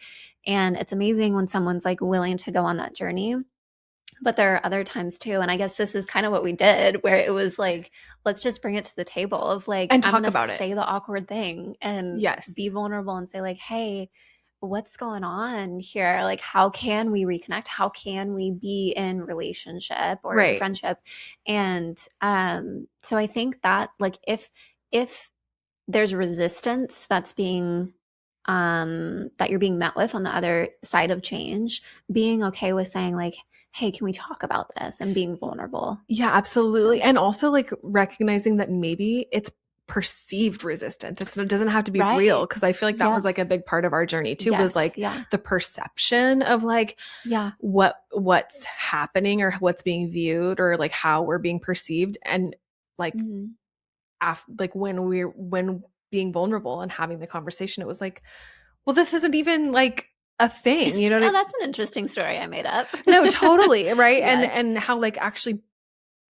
And it's amazing when someone's like willing to go on that journey, but there are other times too. And I guess this is kind of what we did, where it was like, let's just bring it to the table of like,
And
I'm
talk
going to
about it.
say the awkward thing and be
Yes.
vulnerable and say, like, hey, what's going on here? Like, how can we reconnect? How can we be in relationship or in
Right.
friendship? And so I think that like if there's resistance that's being that you're being met with on the other side of change, being okay with saying like, hey, can we talk about this and being vulnerable?
Yeah, absolutely.
So,
And also like recognizing that maybe it's perceived resistance. It doesn't have to be real,
right.
because I feel like that was like a
Yes.
big part of our journey too, was
Yes.
like
Yeah.
the perception of like
Yeah.
what's happening or what's being viewed or like how we're being perceived. And like
Mhm.
like when being vulnerable and having the conversation, it was like, well, this isn't even like a thing, you know
Oh,
what
that's an interesting story I made up.
no, totally, right? And
Yeah.
how like actually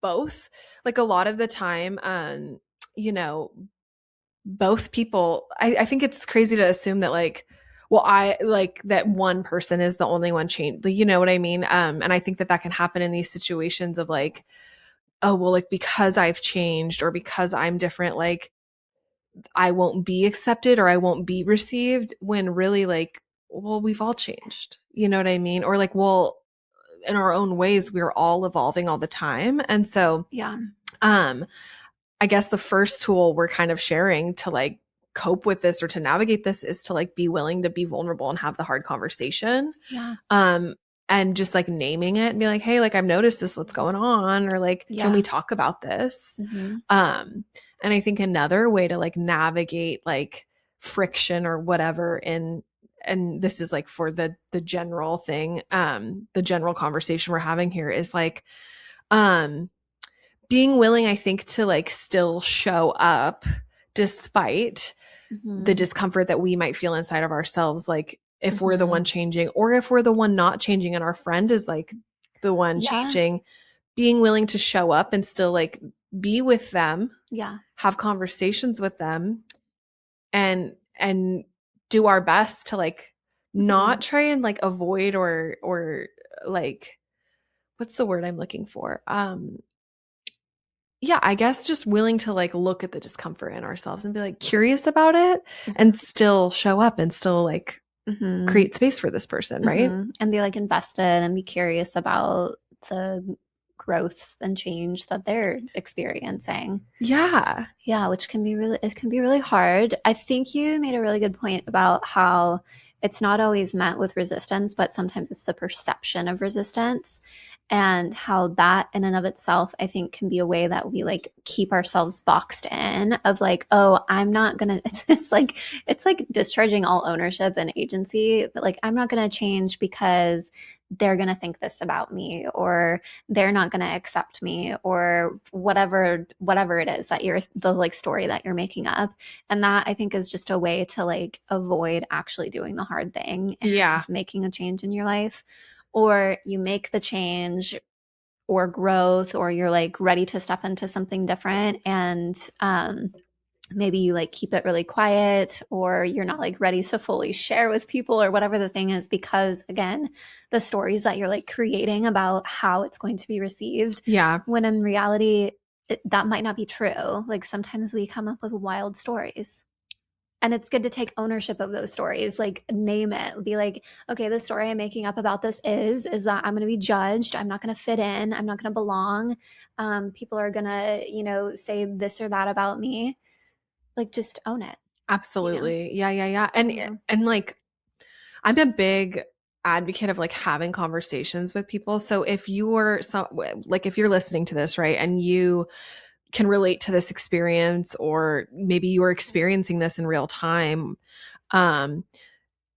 both, like a lot of the time, you know, both people, I think it's crazy to assume that like, well, I like that one person is the only one changed, you know what I mean? And I think that that can happen in these situations of like, oh, well, like because I've changed or because I'm different, like I won't be accepted or I won't be received, when really like, well, we've all changed, you know what I mean? Or like, well, in our own ways, we're all evolving all the time. And so,
Yeah.
um, I guess the first tool we're kind of sharing to like cope with this or to navigate this is to like be willing to be vulnerable and have the hard conversation.
Yeah.
Um, and just like naming it and be like, hey, like I've noticed this, what's going on? Or like, can we
Yeah.
talk about this?
Hmm.
Um, and I think another way to like navigate like friction or whatever in, and this is like for the general thing, the general conversation we're having here is like, um, being willing, I think, to like still show up despite the
Hmm.
discomfort that we might feel inside of ourselves. Like if we're the
Hmm.
one changing or if we're the one not changing and our friend is like the one
Yeah.
changing, being willing to show up and still like be with them,
Yeah.
have conversations with them, and do our best to like
Hmm.
not try and like avoid or like, what's the word I'm looking for? Yeah, I guess just willing to like look at the discomfort in ourselves and be like curious about it and still show up and still like
Hmm.
create space for this person, right?
Hmm. And be like invested and be curious about the growth and change that they're experiencing.
Yeah.
Yeah, which can be really, it can be really hard. I think you made a really good point about how it's not always met with resistance, but sometimes it's the perception of resistance, and how that in and of itself, I think, can be a way that we like keep ourselves boxed in of like, oh, I'm not gonna, it's like discharging all ownership and agency, but like I'm not gonna change because they're gonna think this about me, or they're not going to accept me, or whatever it is that you're the like story that you're making up. And that I think is just a way to like avoid actually doing the hard thing and
Yeah.
making a change in your life. Or you make the change or growth, or you're like ready to step into something different, and maybe you like keep it really quiet, or you're not like ready to fully share with people, or whatever the thing is, because again, the stories that you're like creating about how it's going to be received,
Yeah.
when in reality that might not be true. Like sometimes we come up with wild stories, and it's good to take ownership of those stories, like name it, be like, okay, the story I'm making up about this is that I'm going to be judged, I'm not going to fit in, I'm not going to belong, people are going to, say this or that about me. Like just own it, you know?
Absolutely. Yeah, yeah, yeah.
Yeah.
And like I'm a big advocate of like having conversations with people. So if you're like if you're listening to this, right, and you can relate to this experience or maybe you are experiencing this in real time, um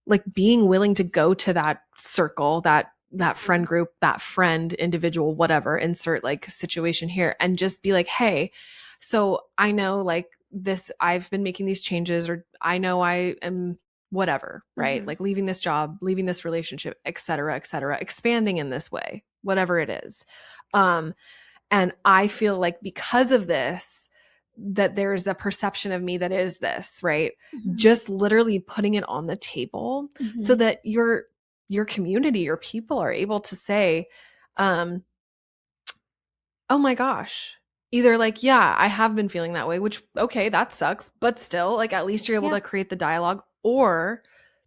like being willing to go to that circle, that friend
Mhm.
group, that friend, individual, whatever, insert like situation here, and just be like, hey, so I know like this, I've been making these changes, or I know I am whatever, right?
Mhm.
Like leaving this job, leaving this relationship, et cetera, expanding in this way, whatever it is. Um, and I feel like because of this, that there's a perception of me that is this, right?
Mhm.
Just literally putting it on the table so
Mhm.
that your community, your people are able to say, um, oh my gosh. Either like, yeah, I have been feeling that way, which okay, that sucks, but still, like at least you're able
Yeah.
to create the dialogue, or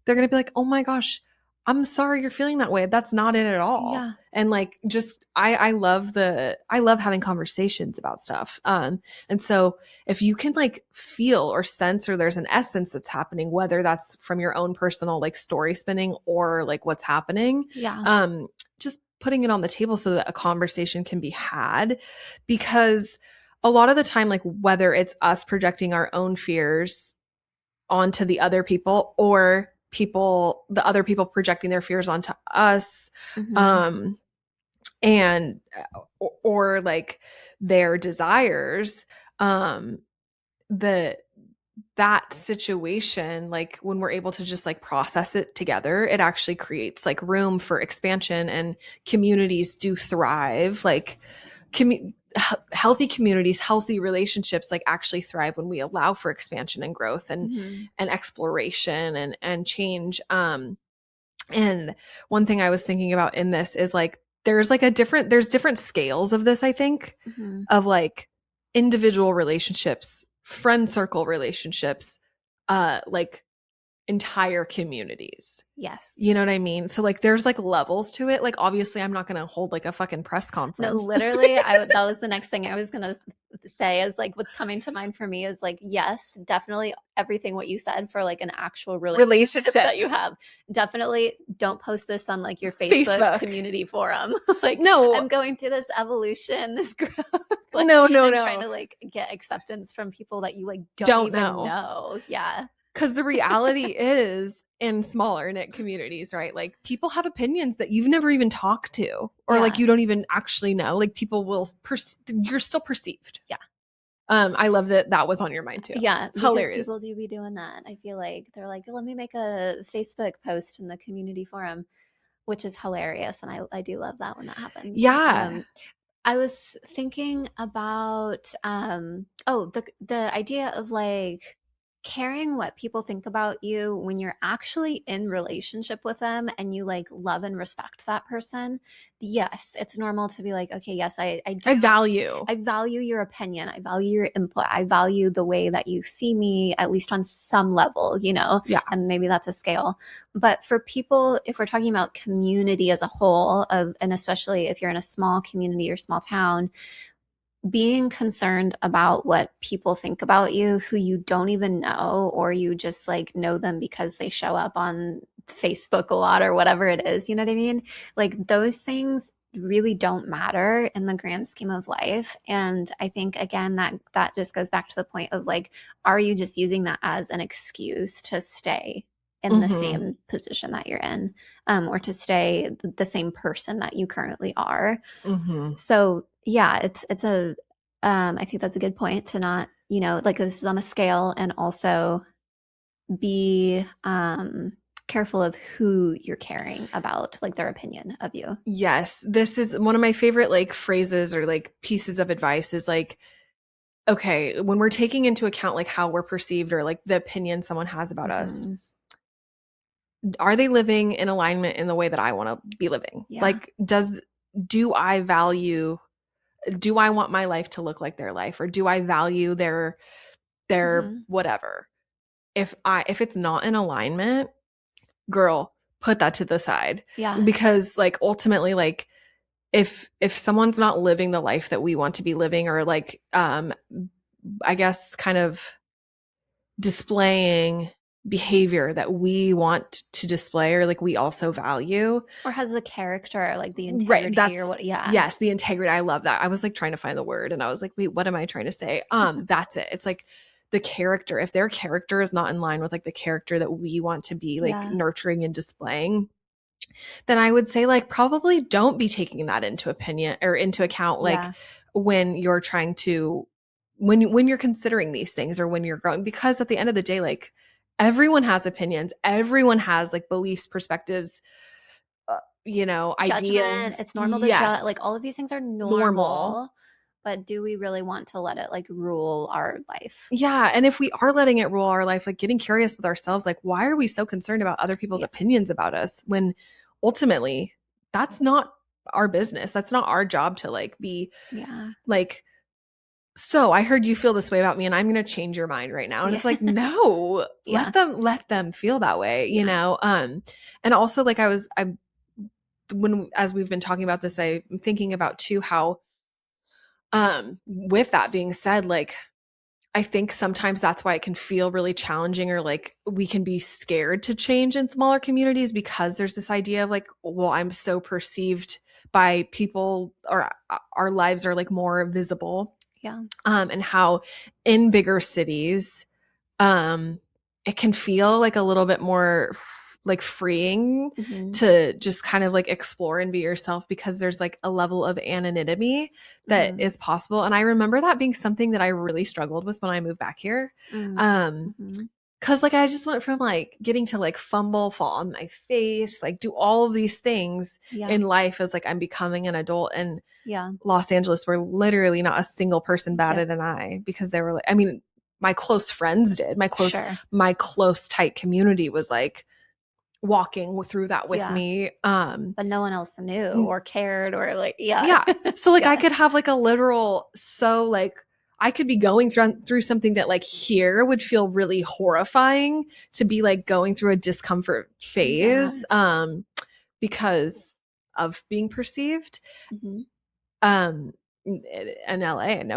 they're going to be like, oh my gosh, I'm sorry you're feeling that way. That's not it at all.
Yeah.
And like, just, I love having conversations about stuff. And so if you can like feel or sense, or there's an essence that's happening, whether that's from your own personal like story spinning or like what's happening,
Yeah.
just putting it on the table so that a conversation can be had. Because a lot of the time, like whether it's us projecting our own fears onto the other people, or the other people projecting their fears onto us,
Mm-hmm.
um and or like their desires, um the that situation, like when we're able to just like process it together, it actually creates like room for expansion, and communities do thrive. Like commu- healthy communities, healthy relationships like actually thrive when we allow for expansion and growth,
Mm-hmm.
and exploration and change. And one thing I was thinking about in this is like there's different scales of this, I think,
Mm-hmm.
of like individual relationships, friend circle relationships, like entire communities.
Yes.
You know what I mean? So like there's like levels to it. Like obviously I'm not going to hold like a fucking press
No,
conference.
literally, that was the next thing I was gonna say is like what's coming to mind for me is like, yes, definitely everything what you said for like an actual relationship
Relationship.
that you have. Definitely don't post this on like your Facebook
Facebook.
community forum. Like,
No,
I'm going through this evolution, this growth, like,
no, no,
and trying
no.
to like get acceptance from people that you like don't
Don't
even
know.
know. Yeah.
Because the reality is, in smaller knit communities, right? Like people have opinions that you've never even talked to, or like
Yeah.
you don't even actually know. Like people will, you're still perceived.
Yeah.
I love that that was on your mind too.
Yeah, because people
Hilarious.
do be doing that. I feel like they're like, let me make a Facebook post in the community forum, which is hilarious. And I do love that when that happens.
Yeah.
I was thinking about oh, the idea of like caring what people think about you when you're actually in relationship with them and you like love and respect that person. Yes, it's normal to be like, okay, yes, I
I
do,
value.
I value your opinion. I value your input. I value the way that you see me, at least on some level, you know,
Yeah.
and maybe that's a scale. But for people, if we're talking about community as a whole, and especially if you're in a small community or small town, being concerned about what people think about you who you don't even know, or you just like know them because they show up on Facebook a lot or whatever it is, you know what I mean? Like those things really don't matter in the grand scheme of life. And I think again that just goes back to the point of like, are you just using that as an excuse to stay in the
Mm-hmm.
same position that you're in, or to stay the same person that you currently are?
Mm-hmm.
So yeah, it's a I think that's a good point to not, you know, like this is on a scale, and also be careful of who you're caring about, like their opinion of you.
Yes. This is one of my favorite like phrases or like pieces of advice is like, okay, when we're taking into account like how we're perceived or like the opinion someone has about us,
Mm-hmm.
are they living in alignment in the way that I want to be living?
Yeah.
Like, do I value, do I want my life to look like their life, or do I value their
Mm-hmm.
whatever? If it's not in alignment, girl, put that to the side.
Yeah.
Because like ultimately, like if someone's not living the life that we want to be living, or like I guess kind of displaying behavior that we want to display, or like we also value.
Or has the character, like the
Right.
integrity or
That's,
what? Yeah.
yes, the integrity. I love that. I was like trying to find the word, and I was like, wait, what am I trying to say? That's it. It's like the character. If their character is not in line with like the character that we want to be like
Yeah.
nurturing and displaying, then I would say like probably don't be taking that into opinion or into account, like
Yeah.
when you're trying to, when you're considering these things, or when you're growing. Because at the end of the day, like everyone has opinions, everyone has like beliefs, perspectives,
Judgment.
ideas.
It's normal to judge.
Yes.
Like all of these things are
Normal.
normal, but do we really want to let it like rule our life?
Yeah. And if we are letting it rule our life, like getting curious with ourselves, like why are we so concerned about other people's
Yeah.
opinions about us, when ultimately that's not our business. That's not our job to like be
Yeah.
like so I heard you feel this way about me and I'm going to change your mind right now. And
Yeah.
it's like, no,
Yeah.
let them feel that way, you
Yeah.
know? And also like when, as we've been talking about this, I'm thinking about too, how, with that being said, like, I think sometimes that's why it can feel really challenging, or like we can be scared to change in smaller communities, because there's this idea of like, well, I'm so perceived by people, or our lives are like more visible.
Yeah.
And how in bigger cities, um, it can feel like a little bit more like freeing
Mm-hmm.
to just kind of like explore and be yourself, because there's like a level of anonymity that
Mm-hmm.
is possible. And I remember that being something that I really struggled with when I moved back here.
Mm-hmm.
Cause like I just went from like getting to like fumble, fall on my face, like do all of these things
Yeah.
in life as like I'm becoming an adult. And
Yeah.
Los Angeles, where literally not a single person
Yep.
batted an eye, because they were like, I mean, my close friends did.
Sure.
My close tight community was like walking through that with
Yeah.
me.
But no one else knew or cared or like, yeah.
Yeah. So like I
Yeah.
could have like a literal, so like I could be going through something that like here would feel really horrifying, to be like going through a discomfort
Yeah.
phase because of being perceived.
Mm-hmm.
um in LA, and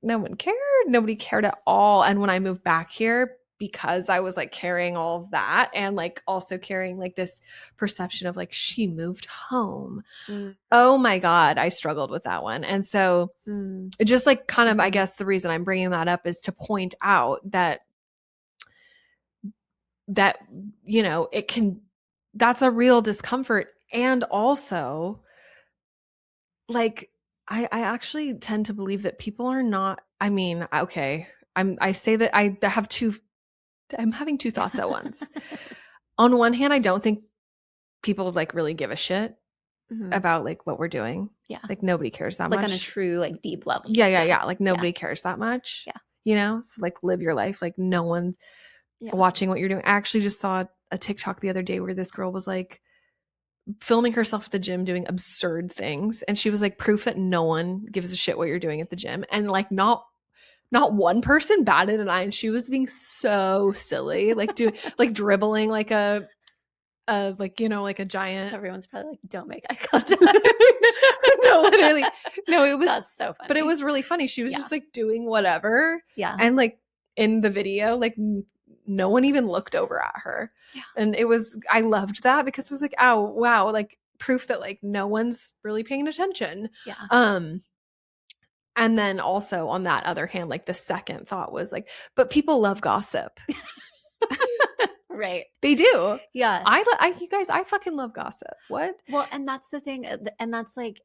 no one cared. Nobody cared at all. And when I moved back here, because I was like carrying all of that, and like also carrying like this perception of like, she moved home. Oh my God, I struggled with that one. And so
Mm-hmm.
it just like kind of, I
Mm-hmm.
guess the reason I'm bringing that up is to point out that, you know, it can, that's a real discomfort. And also, like, I actually tend to believe that people are not, I mean, okay, I say that I'm having two thoughts at once. On one hand, I don't think people like really give a shit
Mm-hmm.
about like what we're doing.
Yeah.
Like nobody cares that
Like on a
much.
true, like deep level.
Yeah, yeah,
Yeah.
yeah. Like
Yeah.
nobody cares that much.
Yeah.
You know? So like live your life. Like no one's
Yeah.
watching what you're doing. I actually just saw a TikTok the other day where this girl was like filming herself at the gym doing absurd things, and she was like proof that no one gives a shit what you're doing at the gym. And like not one person batted an eye, and she was being so silly, like doing like dribbling like a like, you know, like a giant.
Everyone's probably like, don't make eye contact.
No, literally. No, it was,
That's so funny.
but it was really funny. She was
Yeah.
just like doing whatever.
Yeah.
And like in the video, like no one even looked over at her.
Yeah.
And it was, I loved that, because it was like, oh wow, like proof that like no one's really paying attention.
Yeah.
And then also on that other hand, like the second thought was like, but people love gossip.
Right.
They do.
Yeah.
You guys, I fucking love gossip. What?
Well, and that's the thing. And that's like,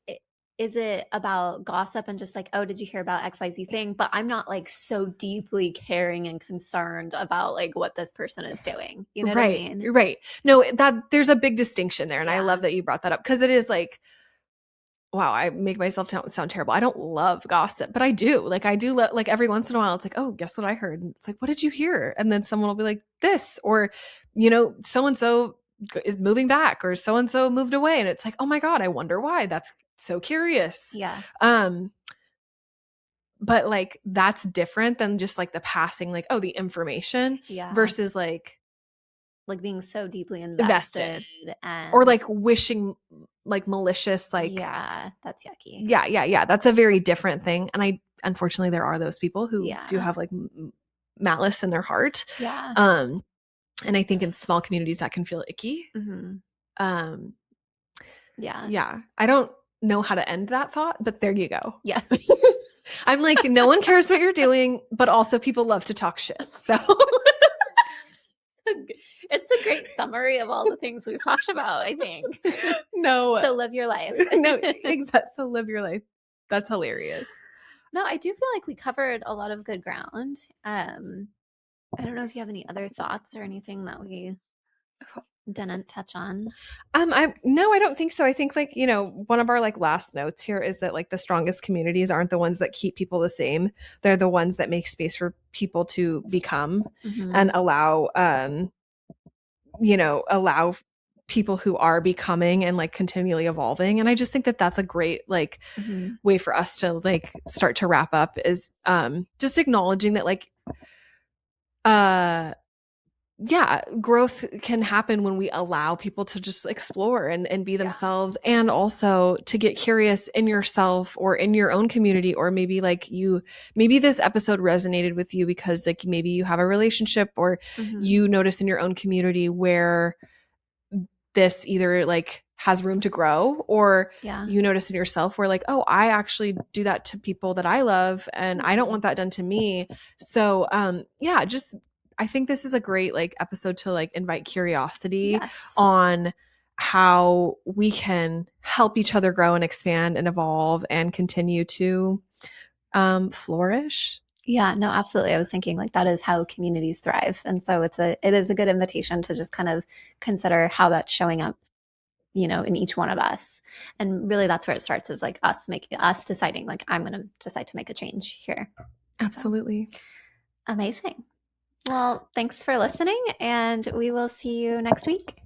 is it about gossip and just like, oh, did you hear about XYZ thing? But I'm not like so deeply caring and concerned about like what this person is doing. You know what I
Right.
mean?
Right. No, that there's a big distinction there. And I
Yeah.
love that you brought that up, because it is like, wow, I make myself sound terrible. I don't love gossip, but I do. Like I do like every once in a while, it's like, oh, guess what I heard? And it's like, what did you hear? And then someone will be like, this, or, you know, so and so is moving back, or so and so moved away. And it's like, oh my God, I wonder why. That's so curious.
Yeah.
But like that's different than just like the passing, like, oh, the information
Yeah.
versus like
being so deeply
invested,
and
or like wishing, like malicious, like,
yeah, that's yucky.
Yeah. That's a very different thing. And I, unfortunately, there are those people who
Yeah.
do have like malice in their heart.
Yeah.
And I think in small communities that can feel icky.
Mm-hmm. Yeah.
Yeah. I don't know how to end that thought, but there you go.
Yeah.
I'm like, no one cares what you're doing, but also people love to talk shit. So
it's a great summary of all the things we've talked about, I think.
No.
So live your life.
No, exactly. So live your life. That's hilarious.
No, I do feel like we covered a lot of good ground. I don't know if you have any other thoughts or anything that we didn't touch on.
I don't think so. I think like, you know, one of our like last notes here is that like the strongest communities aren't the ones that keep people the same. They're the ones that make space for people to become and allow people who are becoming and like continually evolving. And I just think that that's a great like
Mm-hmm.
way for us to like start to wrap up is just acknowledging that like uh yeah, growth can happen when we allow people to just explore and be
Yeah.
themselves, and also to get curious in yourself or in your own community, or maybe like maybe this episode resonated with you because like maybe you have a relationship or
Mm-hmm.
you notice in your own community where this either like has room to grow, or
Yeah.
you notice in yourself where like, oh, I actually do that to people that I love and I don't
Mm-hmm.
want that done to me. So yeah, just I think this is a great like episode to like invite curiosity
Yes.
on how we can help each other grow and expand and evolve and continue to flourish.
Yeah, no, absolutely. I was thinking like that is how communities thrive. And so it is a good invitation to just kind of consider how that's showing up, in each one of us. And really that's where it starts, is like us deciding like I'm going to decide to make a change here. So,
Absolutely.
amazing. Well, thanks for listening, and we will see you next week.